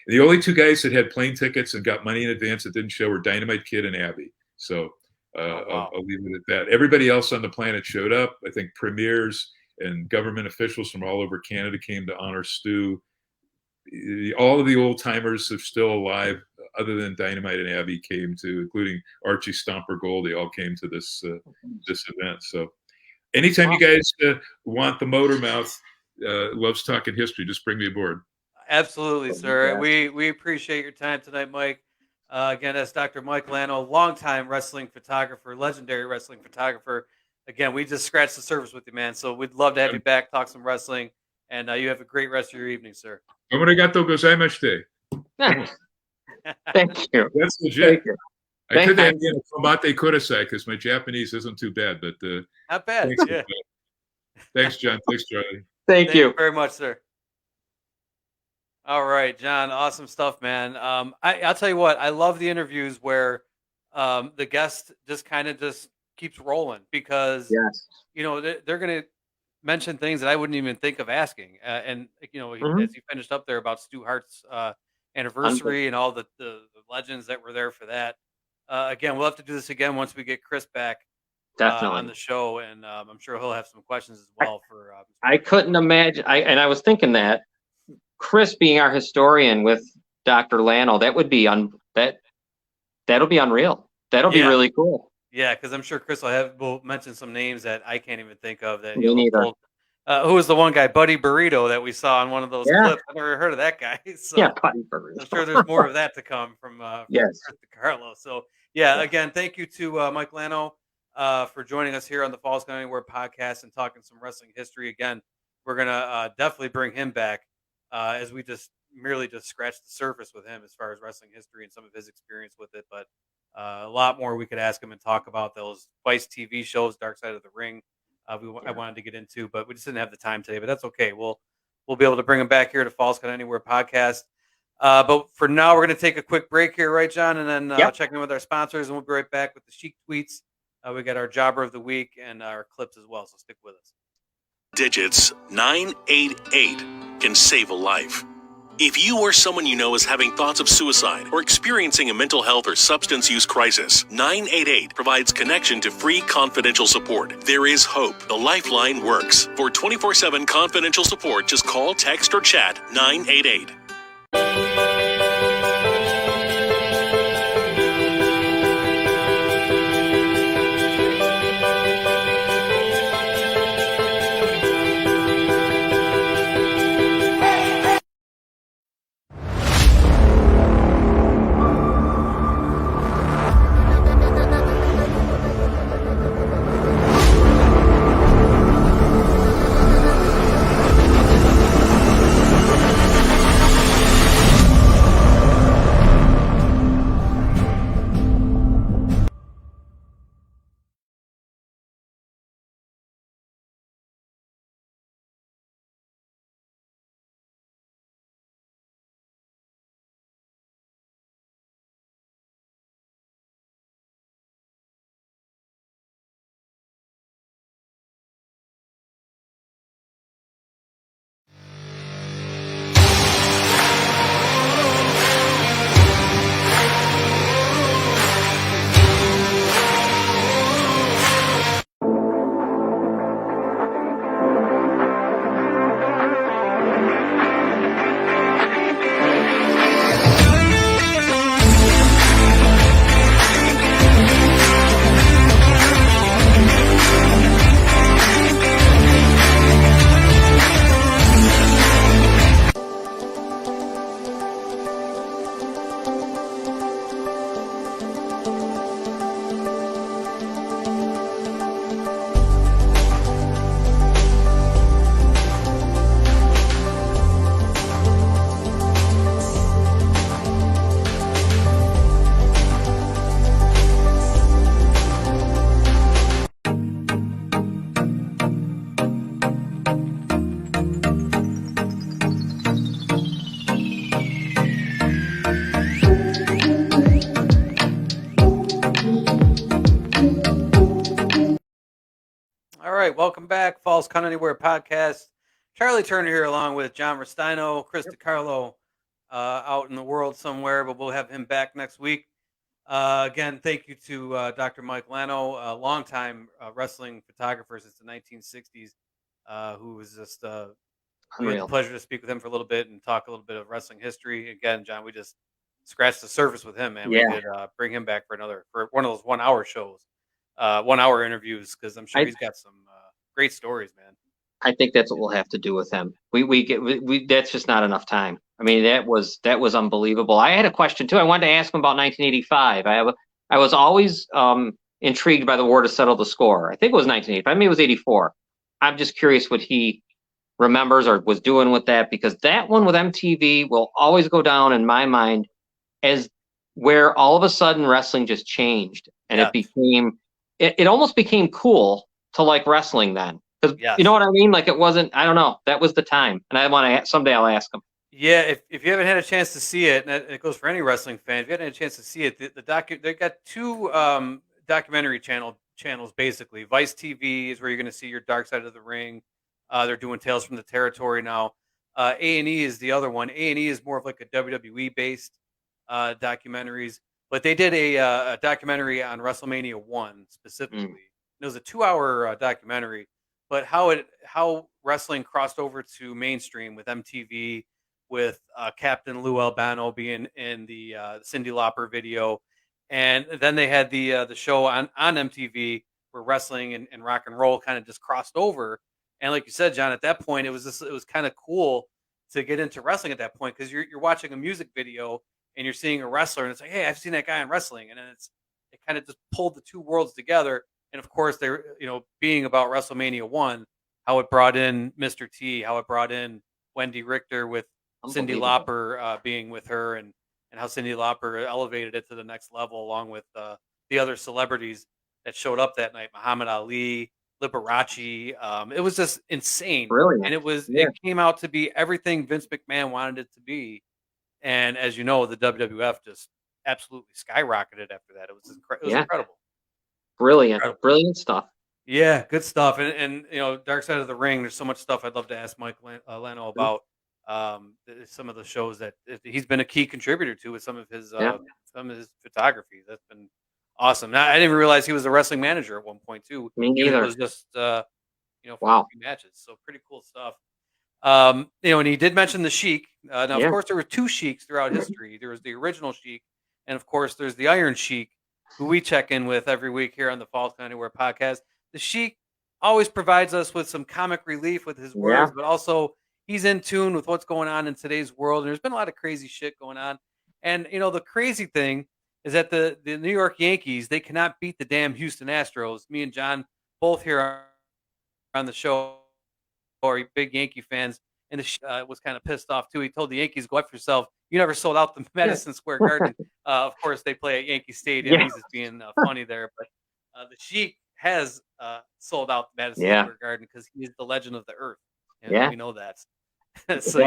the only two guys that had plane tickets and got money in advance that didn't show were Dynamite Kid and Abby. So I'll leave it at that. Everybody else on the planet showed up. I think premiers and government officials from all over Canada came to honor Stu. All of the old timers are still alive, other than Dynamite and Abby came to, including Archie Stomper Gold. They all came to this event. So anytime you guys want the Motor Mouth loves talking history, just bring me aboard. Absolutely, sir. We appreciate your time tonight, Mike. Again, that's Dr. Mike Lano, longtime wrestling photographer, legendary wrestling photographer. Again, we just scratched the surface with you, man. So we'd love to have you back, talk some wrestling, and you have a great rest of your evening, sir. Obrigado gozaimasu. Thank you. That's legit. I could have Komate Kurasai because my Japanese isn't too bad, but not bad. Thanks, yeah. Thanks, John. Thanks, Charlie. Thank you very much, sir. All right, John. Awesome stuff, man. I'll tell you what. I love the interviews where the guest just kind of just keeps rolling because they're going to mention things that I wouldn't even think of asking. And as you finished up there about Stu Hart's anniversary and all the legends that were there for that. Again, we'll have to do this again once we get Chris back on the show, and I'm sure he'll have some questions as well. I couldn't imagine. I was thinking that Chris being our historian with Dr. Lano, that would be that'll be unreal. That'll be really cool. Yeah, because I'm sure Chris will mention some names that I can't even think of. That Me neither. Who was the one guy, Buddy Burrito, that we saw in one of those clips? I've never heard of that guy. So Buddy Burrito. I'm sure there's more of that to come from Chris DiCarlo. So again, thank you to Mike Lano for joining us here on the Falls Count Anywhere podcast and talking some wrestling history. Again, we're gonna definitely bring him back as we just merely scratched the surface with him as far as wrestling history and some of his experience with it. But a lot more we could ask him and talk about those Vice TV shows, Dark Side of the Ring. I wanted to get into, but we just didn't have the time today. But that's okay. We'll be able to bring him back here to Falls Count Anywhere podcast. But for now, we're going to take a quick break here, right, John? And then check in with our sponsors, and we'll be right back with the Chic Tweets. We got our Jobber of the Week and our clips as well. So stick with us. Digits 988 can save a life. If you or someone you know is having thoughts of suicide or experiencing a mental health or substance use crisis, 988 provides connection to free confidential support. There is hope. The Lifeline works. For 24/7 confidential support, just call, text, or chat 988. Come Anywhere podcast. Charlie Turner here, along with John Rustino, Chris DiCarlo, out in the world somewhere, but we'll have him back next week. Again, thank you to Dr. Mike Lano, a longtime wrestling photographer since the 1960s, who was just we had the Unreal. pleasure to speak with him for a little bit and talk a little bit of wrestling history. Again, John, we just scratched the surface with him, man. Yeah. We could bring him back for one of those 1 hour shows, 1 hour interviews, because I'm sure he's got some great stories, man. I think that's what we'll have to do with him. We that's just not enough time. I mean, that was unbelievable. I had a question too. I wanted to ask him about 1985. I was always intrigued by the war to settle the score. I think it was 1985. Maybe it was 84. I'm just curious what he remembers or was doing with that, because that one with MTV will always go down in my mind as where all of a sudden wrestling just changed, and it almost became cool to like wrestling then. You know what I mean? Like, it wasn't, I don't know. That was the time. And I want to, someday I'll ask him. Yeah, if you haven't had a chance to see it, and it goes for any wrestling fan, if you haven't had a chance to see it, they got two documentary channels, basically. Vice TV is where you're going to see your Dark Side of the Ring. They're doing Tales from the Territory now. A&E is the other one. A&E is more of like a WWE-based documentaries. But they did a documentary on WrestleMania 1 specifically. It was a 2-hour documentary. But how wrestling crossed over to mainstream with MTV, with Captain Lou Albano being in the Cyndi Lauper video, and then they had the show on MTV where wrestling and rock and roll kind of just crossed over. And like you said, John, at that point it was kind of cool to get into wrestling at that point, because you're watching a music video and you're seeing a wrestler and it's like, hey, I've seen that guy in wrestling, and then it kind of just pulled the two worlds together. And of course, they're being about WrestleMania 1, how it brought in Mr. T, how it brought in Wendy Richter with Cyndi Lauper being with her, and how Cyndi Lauper elevated it to the next level, along with the other celebrities that showed up that night, Muhammad Ali, Liberace. It was just insane. Brilliant. And it came out to be everything Vince McMahon wanted it to be. And as you know, the WWF just absolutely skyrocketed after that. It was incredible. Brilliant stuff. Yeah, good stuff. And Dark Side of the Ring, there's so much stuff I'd love to ask Mike Lano about. Some of the shows that he's been a key contributor to with some of his photography. That's been awesome. Now, I didn't even realize he was a wrestling manager at one point too. Me neither. It was just wow, matches. So pretty cool stuff. And he did mention the Sheik. Now, of course, there were two Sheiks throughout history. There was the original Sheik, and of course, there's the Iron Sheik, who we check in with every week here on the Falls Count Anywhere podcast. The Sheik always provides us with some comic relief with his words, but also he's in tune with what's going on in today's world. And there's been a lot of crazy shit going on. And, the crazy thing is that the New York Yankees, they cannot beat the damn Houston Astros. Me and John both here on the show are big Yankee fans. And the was kind of pissed off, too. He told the Yankees, go after yourself. You never sold out the Madison Square Garden. Of course, they play at Yankee Stadium. He's just being funny there. But the Sheik has sold out the Madison Square Garden because he is the legend of the earth. And we know that. So,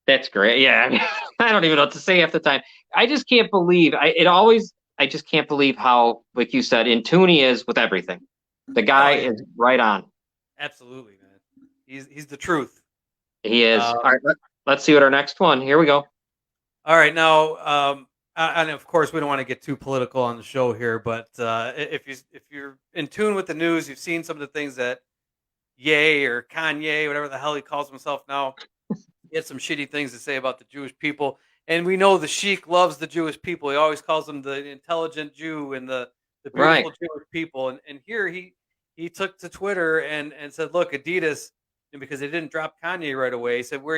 that's great. Yeah. I don't even know what to say half the time. I just can't believe I just can't believe how, like you said, in tune he is with everything. The guy is right on. Absolutely, man. He's the truth. He is. All right, let's see what our next one. Here we go. All right, now, and of course, we don't want to get too political on the show here, but if you're in tune with the news, you've seen some of the things that Ye or Kanye, whatever the hell he calls himself now, he had some shitty things to say about the Jewish people. And we know the Sheik loves the Jewish people. He always calls them the intelligent Jew and the beautiful Jewish people. And here he took to Twitter and said, look, Adidas, and because they didn't drop Kanye right away, he said, where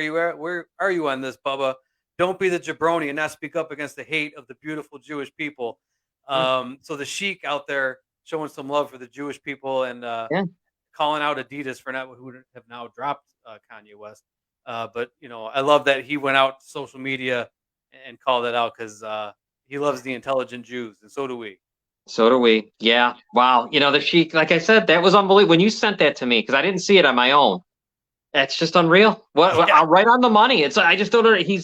are you on this, Bubba? Don't be the jabroni and not speak up against the hate of the beautiful Jewish people. So the Sheik out there showing some love for the Jewish people and calling out Adidas for who have now dropped Kanye West. But I love that he went out to social media and called it out, because he loves the intelligent Jews, and so do we. So do we. Yeah. Wow. The Sheik, like I said, that was unbelievable when you sent that to me, because I didn't see it on my own. That's just unreal. Right on the money. I just don't know.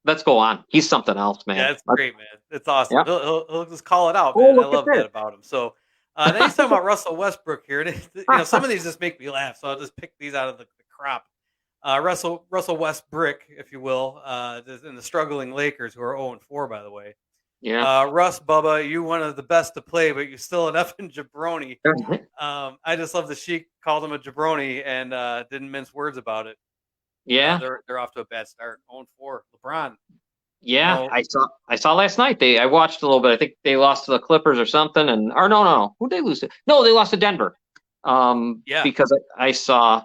Let's go on. He's something else, man. Yeah, it's great, man. It's awesome. Yeah. He'll just call it out, man. I love that about him. So Then he's talking about Russell Westbrook here, and some of these just make me laugh, so I'll just pick these out of the crop. Russell Westbrook, if you will, in the struggling Lakers, who are 0-4, by the way. Yeah. Russ, Bubba, you one of the best to play, but you're still an effing jabroni. I just love the Sheik called him a jabroni and didn't mince words about it. Yeah. They're off to a bad start. 0-4. LeBron. Yeah. I saw last night. I watched a little bit. I think they lost to the Clippers or something. Or no. Who'd they lose to? No, they lost to Denver. Yeah. Because I saw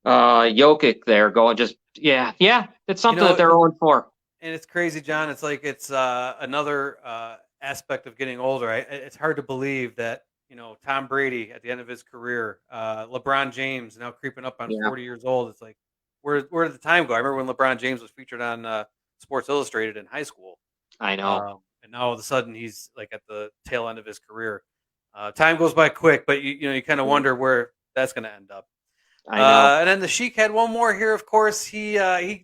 Jokic there going just it's something that they're 0-4. And it's crazy, John. It's like it's another aspect of getting older. It's hard to believe that Tom Brady at the end of his career, LeBron James now creeping up on 40 years old. It's like where did the time go? I remember when LeBron James was featured on Sports Illustrated in high school. I know. And now all of a sudden he's like at the tail end of his career. Time goes by quick, but you kind of wonder where that's going to end up. I know. And then the Sheik had one more here. Of course, he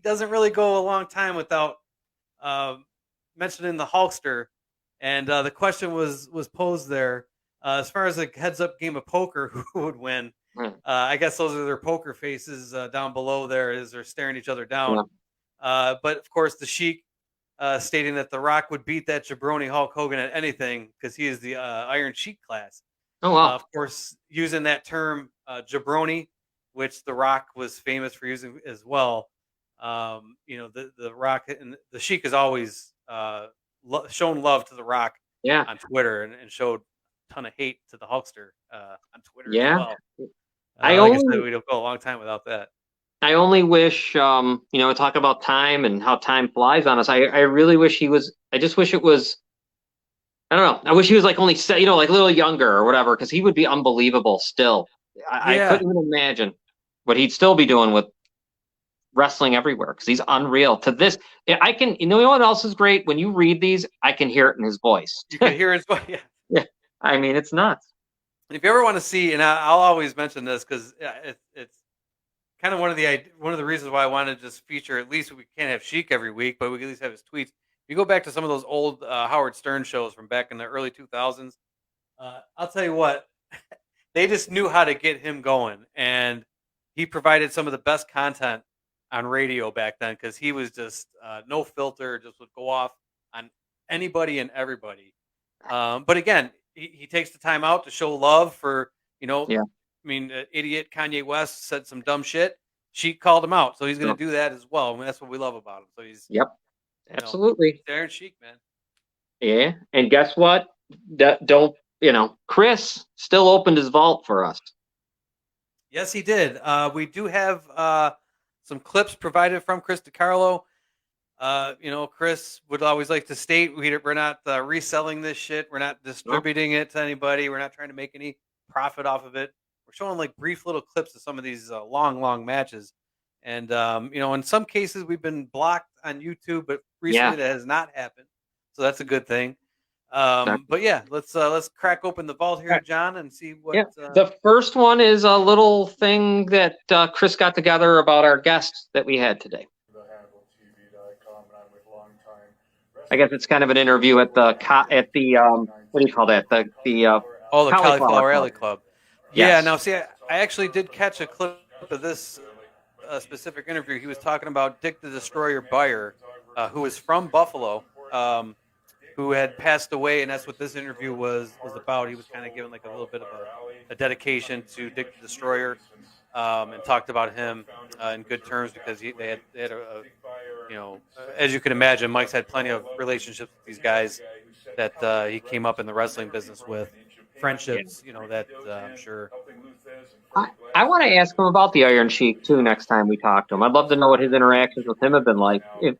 doesn't really go a long time without mentioning the Hulkster. And the question was posed there as far as a heads-up game of poker, who would win? I guess those are their poker faces down below there as they're staring each other down. Yeah. But of course, the Sheik stating that The Rock would beat that jabroni Hulk Hogan at anything because he is the Iron Sheik class. Oh wow! Of course, using that term jabroni, which The Rock was famous for using as well. The Rock and the Sheik has always shown love to The Rock on Twitter and showed a ton of hate to the Hulkster on Twitter as well. I said, we'd go a long time without that. I only wish, talk about time and how time flies on us. I really wish he was. I just wish it was. I don't know. I wish he was like only, like a little younger or whatever, because he would be unbelievable still. I couldn't even imagine what he'd still be doing with wrestling everywhere because he's unreal. To this, I can. You know what else is great? When you read these, I can hear it in his voice. You can hear his voice. Yeah. I mean, it's nuts. If you ever want to see, and I'll always mention this because it's kind of one of the reasons why I wanted to just feature. At least we can't have Sheik every week, but we can at least have his tweets. You go back to some of those old Howard Stern shows from back in the early 2000s. I'll tell you what, they just knew how to get him going, and he provided some of the best content on radio back then because he was just no filter, just would go off on anybody and everybody. But again, he takes the time out to show love for, I mean, idiot Kanye West said some dumb shit. Sheik called him out, so he's going to do that as well. I mean, that's what we love about him. So he's absolutely Darren Sheik, man. Yeah, and guess what? Chris still opened his vault for us. Yes, he did. We do have some clips provided from Chris DiCarlo. Chris would always like to state we're not reselling this shit. We're not distributing it to anybody. We're not trying to make any profit off of it. We're showing like brief little clips of some of these long matches. And, in some cases we've been blocked on YouTube, but recently that has not happened. So that's a good thing. But yeah, let's crack open the vault here, John, and see what. The first one is a little thing that Chris got together about our guest that we had today. I guess it's kind of an interview at the what do you call that? The Cauliflower Alley Club. Yes. Yeah. Now, see, I actually did catch a clip of this specific interview. He was talking about Dick the Destroyer Beyer, who is from Buffalo, who had passed away, and that's what this interview was about. He was kind of giving like a little bit of a dedication to Dick the Destroyer, and talked about him in good terms because they had a as you can imagine, Mike's had plenty of relationships with these guys that he came up in the wrestling business with, friendships, that I'm sure. I want to ask him about the Iron Sheik too next time we talk to him. I'd love to know what his interactions with him have been like. They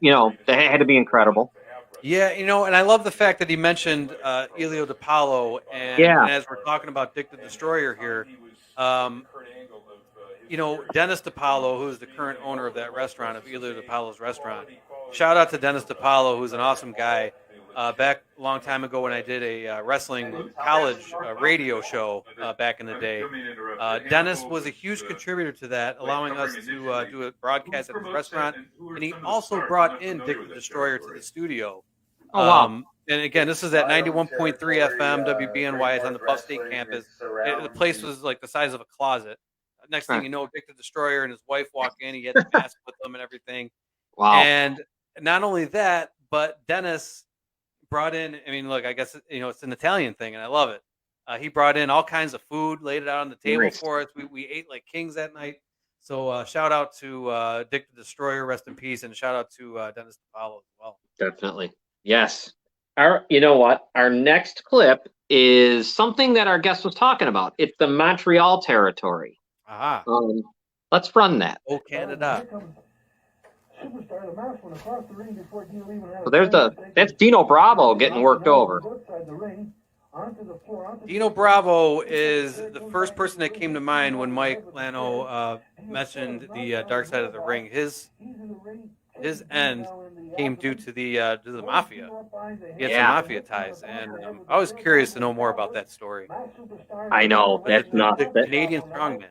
had to be incredible. Yeah, and I love the fact that he mentioned Elio DiPaolo, and as we're talking about Dick the Destroyer here, Dennis DiPaolo, who's the current owner of that restaurant, of Elio DiPaolo's restaurant. Shout out to Dennis DiPaolo, who's an awesome guy. Back a long time ago when I did a wrestling college radio show back in the day, Dennis was a huge contributor to that, allowing us to do a broadcast at his restaurant. And he also brought in Dick the Destroyer to the studio Oh, wow. And again, this is at 91.3 FM WBNY. It's on the Buff State campus. The place was like the size of a closet. Next thing you know, Dick the Destroyer and his wife walk in. He had the mask with them and everything. Wow. And not only that, but Dennis brought in, I mean, look, I guess, it's an Italian thing, and I love it. He brought in all kinds of food, laid it out on the table for us. We ate like kings that night. So shout out to Dick the Destroyer, rest in peace, and shout out to Dennis DePaulo as well. Definitely. Yes. You know what? Our next clip is something that our guest was talking about. It's the Montreal territory. Aha. Let's run that. Oh, Canada. So that's Dino Bravo getting worked over. Dino Bravo is the first person that came to mind when Mike Lano mentioned the dark side of the ring. His end came due to the mafia. He had some mafia ties, and I was curious to know more about that story. I know, that's not the Canadian strongman.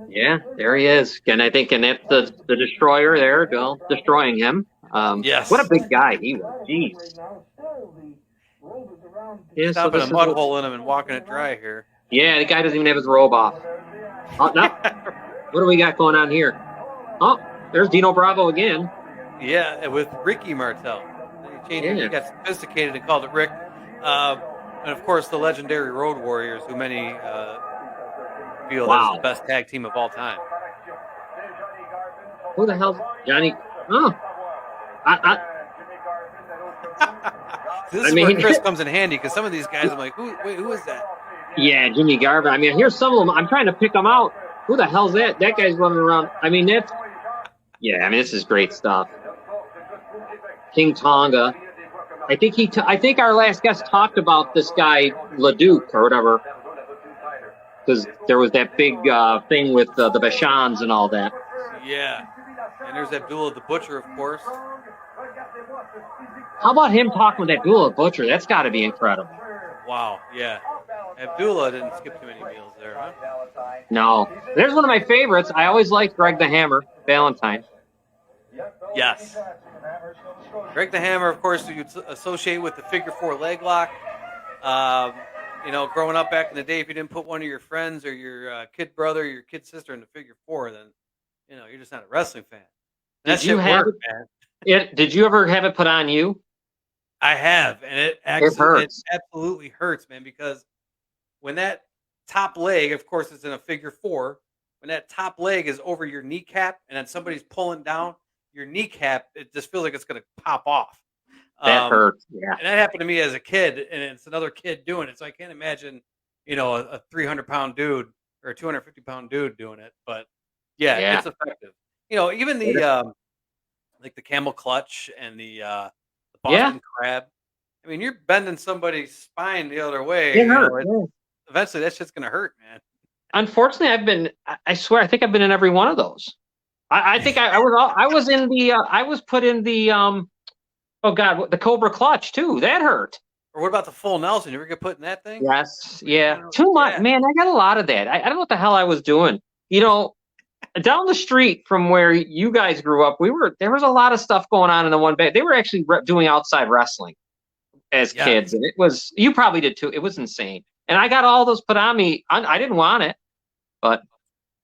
Yeah, there he is. And I think, and that's the Destroyer there, destroying him. Yes. What a big guy he was. Jeez. Yeah, stopping a mud hole in him and walking it dry here. Yeah, the guy doesn't even have his robe off. Oh, no. What do we got going on here? Oh, there's Dino Bravo again. Yeah, with Ricky Martel. He changed it. He got sophisticated and called it Rick. And of course, the legendary Road Warriors, who many feel is the best tag team of all time. Who the hell's Johnny? Oh, This is where Chris comes in handy, because some of these guys, I'm like, who is that? Yeah, Jimmy Garvin. I mean, here's some of them. I'm trying to pick them out. Who the hell's that? That guy's running around. I mean, this is great stuff. King Tonga. I think our last guest talked about this guy, LeDuc or whatever, because there was that big thing with the Bashans and all that. Yeah. And there's Abdullah the Butcher, of course. How about him talking with Abdullah the Butcher? That's got to be incredible. Wow, yeah. Abdullah didn't skip too many meals there, huh? No. There's one of my favorites. I always liked Greg the Hammer Valentine. Yes. Greg the Hammer, of course, you associate with the figure 4 leg lock. Growing up back in the day, if you didn't put one of your friends or your kid brother or your kid sister in the figure 4, then, you're just not a wrestling fan. Did you ever have it put on you? I have, and it absolutely hurts, man, because when that top leg, of course, it's in a figure 4, when that top leg is over your kneecap and then somebody's pulling down your kneecap, it just feels like it's going to pop off. That hurts, yeah. And that happened to me as a kid, and it's another kid doing it, so I can't imagine, a 300-pound dude or a 250-pound dude doing it, but yeah, it's effective. Even the like the camel clutch and the Boston crab. I mean, you're bending somebody's spine the other way. It hurts. Eventually, that shit's gonna hurt, man. Unfortunately, I swear, I think I've been in every one of those. I think I was in the. I was put in the. Oh God, the Cobra clutch too. That hurt. Or what about the full Nelson? You ever get put in that thing? Yes. Yeah. Too much, man. I got a lot of that. I don't know what the hell I was doing. Down the street from where you guys grew up, there was a lot of stuff going on in the one bed. They were actually doing outside wrestling as kids, and you probably did too. It was insane, and I got all those put on me. I didn't want it, but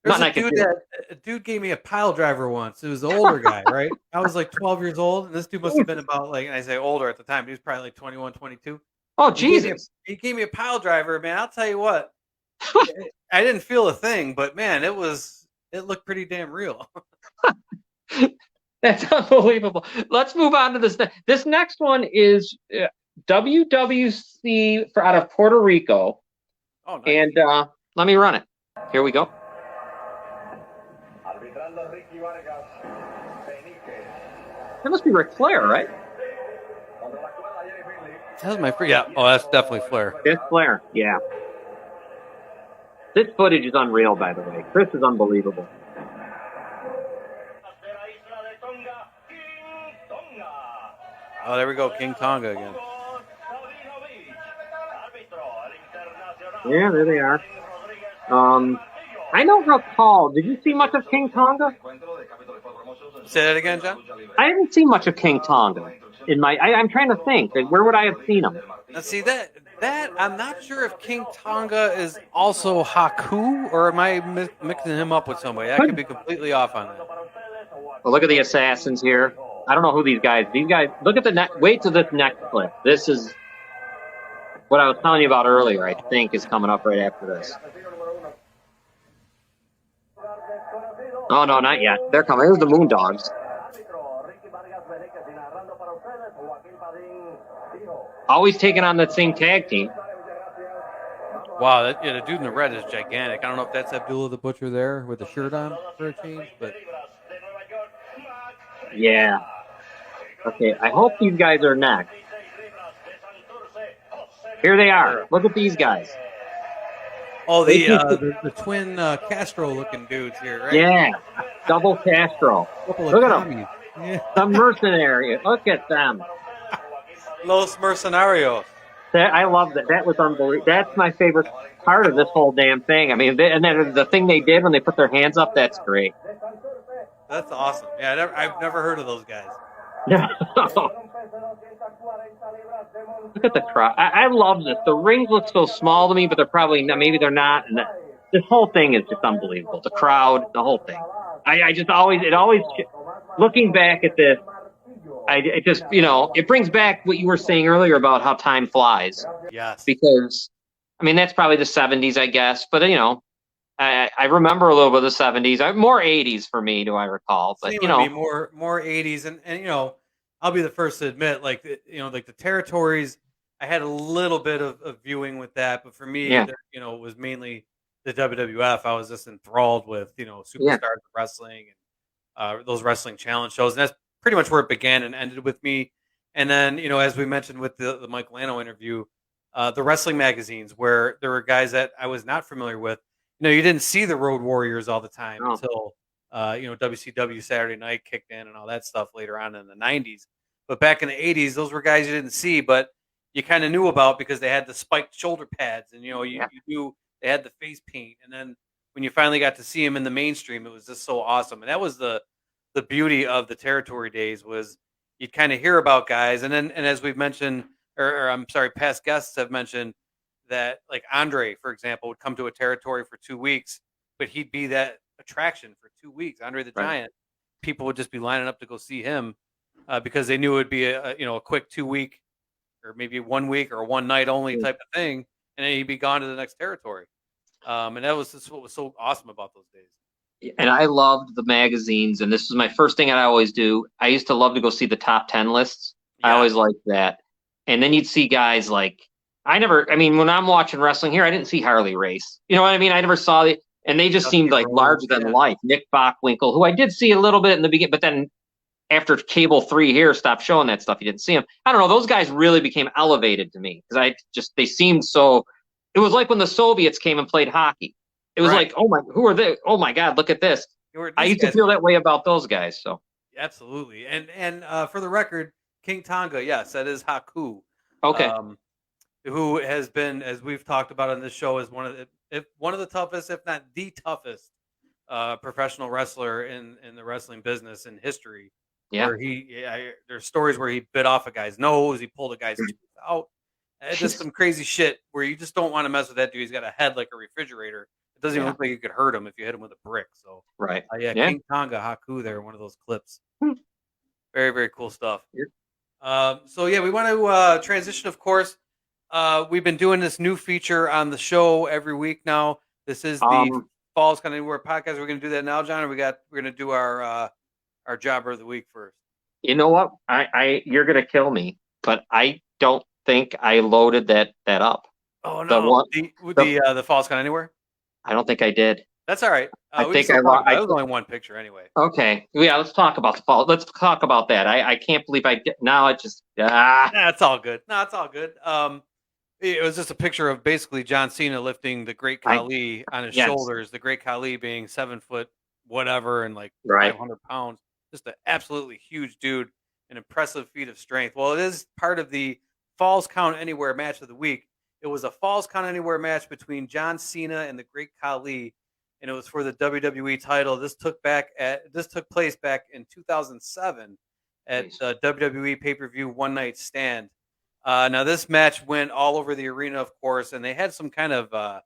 a dude gave me a pile driver once. It was the older guy, right? I was like 12 years old, and this dude must have been about and I say older at the time. He was probably like 21, 22. Oh, Jesus! He gave me a pile driver, man. I'll tell you what, I didn't feel a thing, but man, it looked pretty damn real. That's unbelievable. Let's move on to this. This next one is WWC out of Puerto Rico. Oh, nice. And let me run it. Here we go. That must be Ric Flair, right? That's my yeah. Oh, that's definitely Flair. It's Flair, yeah. This footage is unreal, by the way. Chris is unbelievable. Oh, there we go. King Tonga again. Yeah, there they are. I don't recall. Did you see much of King Tonga? Say that again, John. I haven't seen much of King Tonga I'm trying to think. Where would I have seen him? Now, see that I'm not sure if King Tonga is also Haku, or am I mixing him up with somebody? I could be completely off on that. Well, look at the assassins here. I don't know who these guys. Look at the next. Wait till this next clip. This is what I was telling you about earlier. I think is coming up right after this. Oh no, not yet. They're coming. Here's the Moondogs. Always taking on that same tag team. Wow, the dude in the red is gigantic. I don't know if that's Abdullah the Butcher there with the shirt on for a change, but yeah. Okay, I hope these guys are next. Here they are. Look at these guys. Oh, the twin Castro-looking dudes here, right? Yeah, double Castro. Look at them. Yeah. Some mercenary. Look at them. Los Mercenarios. I love that. That was unbelievable. That's my favorite part of this whole damn thing. I mean, and then the thing they did when they put their hands up, that's great. That's awesome. Yeah, I've never heard of those guys. Look at the crowd. I love this. The rings look so small to me, but they're probably not. Maybe they're not. And this whole thing is just unbelievable. The crowd, the whole thing. It always, looking back at this, it just, it brings back what you were saying earlier about how time flies. Yes. Because, I mean, that's probably the 70s, I guess. But, I remember a little bit of the 70s. More 80s for me, do I recall. But, more 80s. And I'll be the first to admit, like the territories, I had a little bit of viewing with that. But for me, it was mainly the WWF. I was just enthralled with, superstars of wrestling and those wrestling challenge shows. And that's pretty much where it began and ended with me. And then, as we mentioned with the Mike Lano interview, the wrestling magazines where there were guys that I was not familiar with. You didn't see the Road Warriors all the time until, WCW Saturday Night kicked in and all that stuff later on in the 90s. But back in the 80s, those were guys you didn't see, but you kind of knew about because they had the spiked shoulder pads and, you knew they had the face paint. And then when you finally got to see them in the mainstream, it was just so awesome. And that was the beauty of the territory days was you'd kind of hear about guys. And as we've mentioned, or I'm sorry, past guests have mentioned that like Andre, for example, would come to a territory for 2 weeks, but he'd be that attraction for 2 weeks. Andre the Giant, people would just be lining up to go see him because they knew it would be a quick 2 week or maybe 1 week or a one night only type of thing. And then he'd be gone to the next territory. And that was just what was so awesome about those days. And I loved the magazines, and this was my first thing I always do. I used to love to go see the top 10 lists. Yeah. I always liked that. And then you'd see guys like, when I'm watching wrestling here, I didn't see Harley race. You know what I mean? I never saw it. And they just seemed like larger than life. Nick Bockwinkel, who I did see a little bit in the beginning, but then after Cable 3 here stopped showing that stuff, you didn't see them. I don't know. Those guys really became elevated to me because they seemed so. It was like when the Soviets came and played hockey. It was like, who are they? Oh my God, look at this. I used to feel that way about those guys. So absolutely. And for the record, King Tonga, yes, that is Haku. Okay. Who has been, as we've talked about on this show, is one of the toughest, if not the toughest, professional wrestler in the wrestling business in history. Yeah. Where there's stories where he bit off a guy's nose, he pulled a guy's tooth out. Just some crazy shit where you just don't want to mess with that dude. He's got a head like a refrigerator. It doesn't even look like you could hurt him if you hit him with a brick. So King Tonga Haku there, one of those clips. Very, very cool stuff. We want to transition, of course. We've been doing this new feature on the show every week now. This is the Falls Kind of Anywhere podcast. We're going to do that now, John. Or we're going to do our jobber of the week first. You know what? You're going to kill me, but I don't think I loaded that up. Oh no, the Falls Kind of Anywhere. I don't think I did. That's all right. I think I was only one picture anyway. Okay. Yeah, let's talk about the fall. Let's talk about that. I can't believe I get now. It just it's all good. No, it's all good. It was just a picture of basically John Cena lifting the Great Khali on his shoulders. The Great Khali being 7 foot whatever and like 500 pounds. Just an absolutely huge dude. An impressive feat of strength. Well, it is part of the Falls Count Anywhere match of the week. It was a Falls Count Anywhere match between John Cena and the Great Khali. and it was for the WWE title. This took place back in 2007 at Nice. the WWE pay-per-view One Night Stand. Now this match went all over the arena, of course, and they had some kind of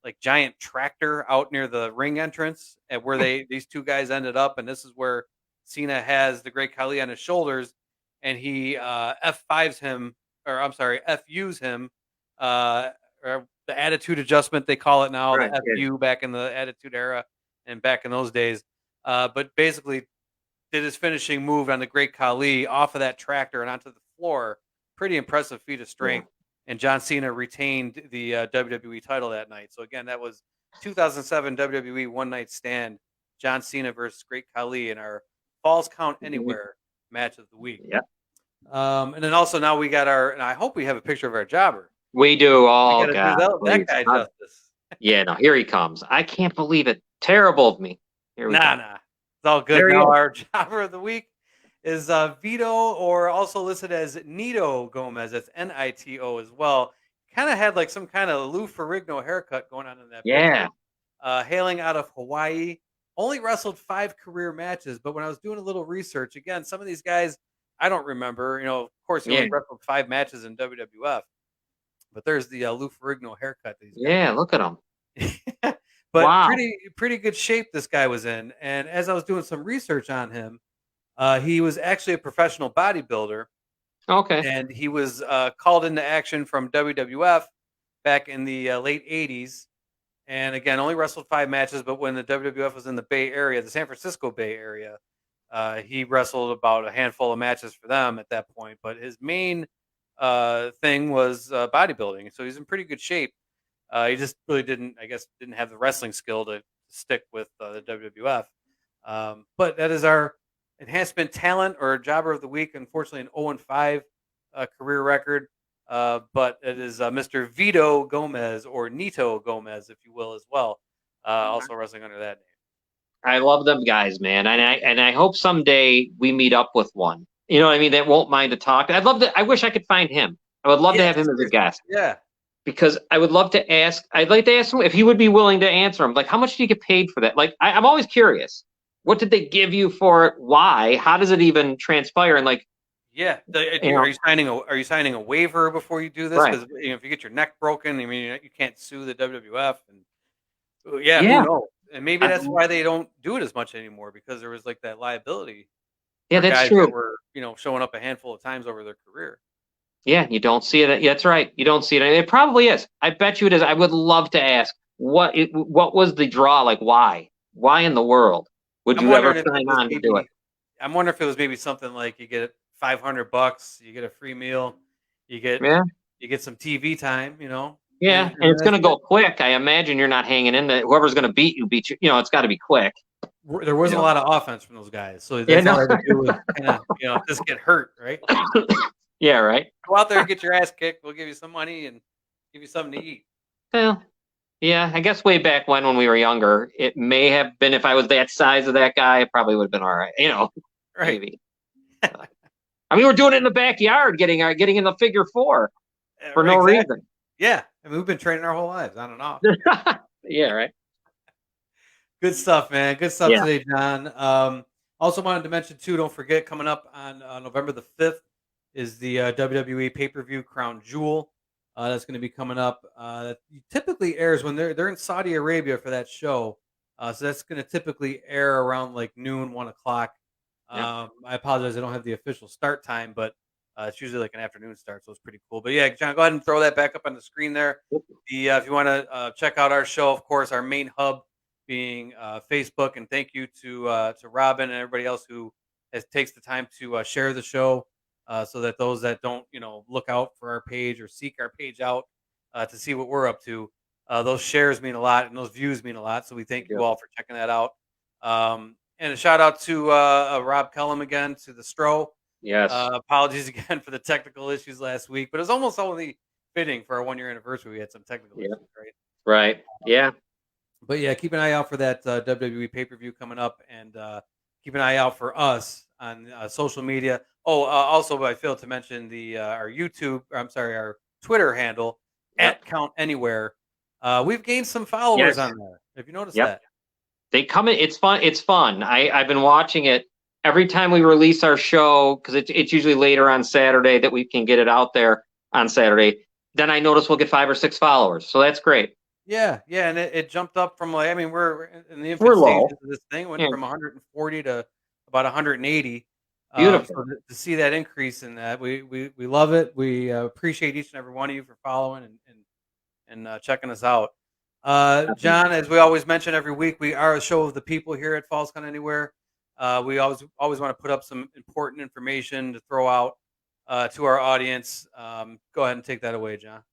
like giant tractor out near the ring entrance, and where these two guys ended up, and this is where Cena has the Great Khali on his shoulders, and he F5s him, or I'm sorry, FUs him, or the attitude adjustment they call it now, Right. the Yeah. FU back in the Attitude Era and back in those days. But basically did his finishing move on the Great Khali off of that tractor and onto the floor. Pretty impressive feat of strength. And John Cena retained the WWE title that night. So again, that was 2007 WWE One Night Stand. John Cena versus Great Khali in our Falls Count Anywhere match of the week. Yep. And then also now we got and I hope we have a picture of our jobber. We do. Oh, We God. gotta do that guy Please. justice. Yeah, no, here he comes. I can't believe it. Terrible of me. Here we go. Nah. It's all good. There he Now is. our jobber of the week is Vito, or also listed as Nito Gomez. That's Nito as well. Kind of had like some kind of Lou Ferrigno haircut going on in that Yeah. picture. Hailing out of Hawaii. Only wrestled 5 career matches, but when I was doing a little research, again, some of these guys I don't remember. Of course, he only wrestled 5 matches in WWF. But there's the Lou Ferrigno haircut that he's got. Yeah, look at him. But Wow. pretty good shape this guy was in. And as I was doing some research on him, he was actually a professional bodybuilder, Okay. and he was called into action from WWF back in the late 80s. And again, only wrestled 5 matches, but when the WWF was in the Bay Area, the San Francisco Bay Area, he wrestled about a handful of matches for them at that point. But his main thing was bodybuilding. So he's in pretty good shape. He just really didn't have the wrestling skill to stick with the WWF. But that is our enhancement talent or jobber of the week. Unfortunately, an 0-5 career record. But it is Mr. Vito Gomez, or Nito Gomez, if you will, as well. Also wrestling under that name. I love them guys, man. And I hope someday we meet up with one. You know what I mean? That won't mind to talk. I wish I could find him. I would love to have him as a guest. Yeah. Because I'd like to ask him if he would be willing to answer him. Like, how much do you get paid for that? Like, I'm always curious. What did they give you for it? Why? How does it even transpire? And like, are you signing a waiver before you do this? Right. Because if you get your neck broken, I mean, you can't sue the WWF. And who knows? And maybe that's why they don't do it as much anymore, because there was like that liability. Yeah, that's guys true. That were showing up a handful of times over their career. Yeah, you don't see it. Yeah, that's right. You don't see it. It probably is. I bet you it is. I would love to ask what was the draw? Like, why? Why in the world would you ever sign on to do it? I'm wondering if it was maybe something like you get $500, you get a free meal, you get some TV time, Yeah, and it's going to go quick. I imagine you're not hanging in there. Whoever's going to beat you. It's got to be quick. There wasn't a lot of offense from those guys, so that's all they do is kind of just get hurt, right? Yeah, right. Go out there and get your ass kicked. We'll give you some money and give you something to eat. Well, yeah, I guess way back when we were younger, it may have been, if I was that size of that guy, it probably would have been all right. Right. Maybe. I mean, we're doing it in the backyard, getting in the figure 4 for no reason. Yeah, I mean, we've been training our whole lives on and off. Yeah, right. Good stuff, man. Good stuff today, John. Also wanted to mention too, don't forget, coming up on November the 5th is the WWE pay-per-view Crown Jewel. That's going to be coming up. That typically airs when they're in Saudi Arabia for that show. So that's going to typically air around like noon, 1 o'clock. I apologize, I don't have the official start time, but it's usually like an afternoon start, so it's pretty cool. But yeah, John, go ahead and throw that back up on the screen there. If you want to check out our show, of course, our main hub being Facebook, and thank you to Robin and everybody else who takes the time to share the show, so that those that don't look out for our page or seek our page out to see what we're up to, those shares mean a lot and those views mean a lot. So we thank you all for checking that out. And a shout out to Rob Kellum again, to the Stro. Yes. Apologies again for the technical issues last week, but it was almost only fitting for our 1-year anniversary. We had some technical issues, right? Right. Yeah. But yeah, keep an eye out for that WWE pay-per-view coming up, and keep an eye out for us on social media. Oh, also, I failed to mention our Twitter handle at Count Anywhere. We've gained some followers on there. Have you noticed that? They come in. It's fun. It's fun. I've been watching it every time we release our show because it's usually later on Saturday that we can get it out there on Saturday. Then I notice we'll get 5 or 6 followers, so that's great. Yeah, and it jumped up from like, I mean, we're in the We're infant low. stages of this thing. It went Yeah. from 140 to about 180. Beautiful. So to see that increase in that, we love it. We appreciate each and every one of you for following and checking us out. John, as we always mention every week, we are a show of the people here at Falls Count Anywhere. We always want to put up some important information to throw out to our audience. Go ahead and take that away, John.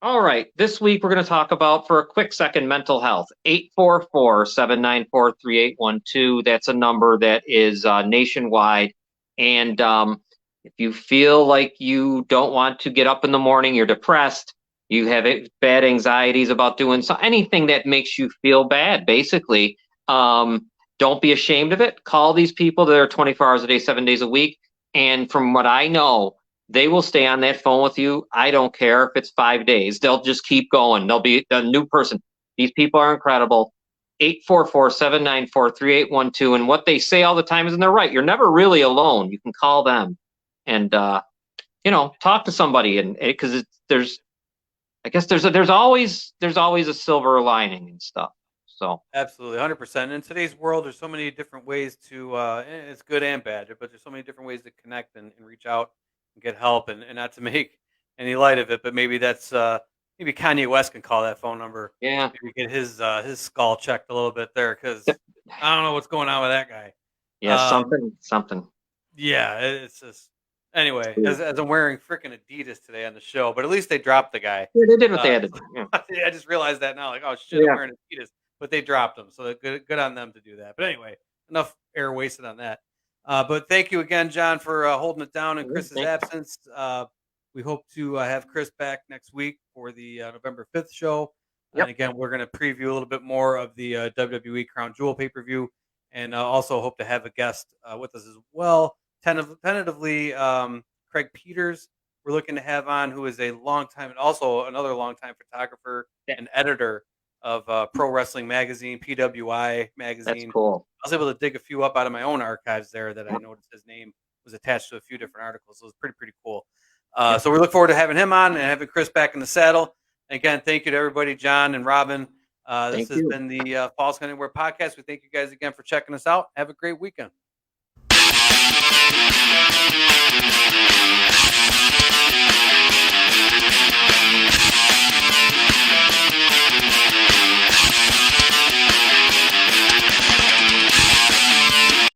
All right. This week, we're going to talk about, for a quick second, mental health. 844-794-3812. That's a number that is nationwide. And if you feel like you don't want to get up in the morning, you're depressed, you have bad anxieties about doing anything that makes you feel bad, basically, don't be ashamed of it. Call these people that are 24 hours a day, 7 days a week. And from what I know, they will stay on that phone with you. I don't care if it's 5 days. They'll just keep going. They'll be a new person. These people are incredible. 844-794-3812. And what they say all the time is, and they're right, you're never really alone. You can call them and, talk to somebody. And because there's always a silver lining and stuff. So absolutely, 100%. In today's world, there's so many different ways to. It's good and bad, but there's so many different ways to connect and reach out and get help, and not to make any light of it, but maybe that's maybe Kanye West can call that phone number. Yeah, maybe get his skull checked a little bit there because I don't know what's going on with that guy. Yeah, something. Yeah, it's just. Anyway, as I'm wearing freaking Adidas today on the show, but at least they dropped the guy. Yeah, they did what they had to do. Yeah. I just realized that now. Like, oh shit, I'm wearing Adidas, but they dropped them, so good on them to do that. But anyway, enough air wasted on that. But thank you again, John, for holding it down in Chris's absence. We hope to have Chris back next week for the November 5th show. Yep. And again, we're going to preview a little bit more of the WWE Crown Jewel pay-per-view, and also hope to have a guest with us as well. Tentatively, Craig Peters, we're looking to have on, who is a longtime and also another longtime photographer and editor of Pro Wrestling Magazine, PWI Magazine. That's cool. I was able to dig a few up out of my own archives there that I noticed his name was attached to a few different articles. So it was pretty cool. So we look forward to having him on and having Chris back in the saddle. And again, thank you to everybody, John and Robin. This has been the Falls Count Anywhere podcast. We thank you guys again for checking us out. Have a great weekend.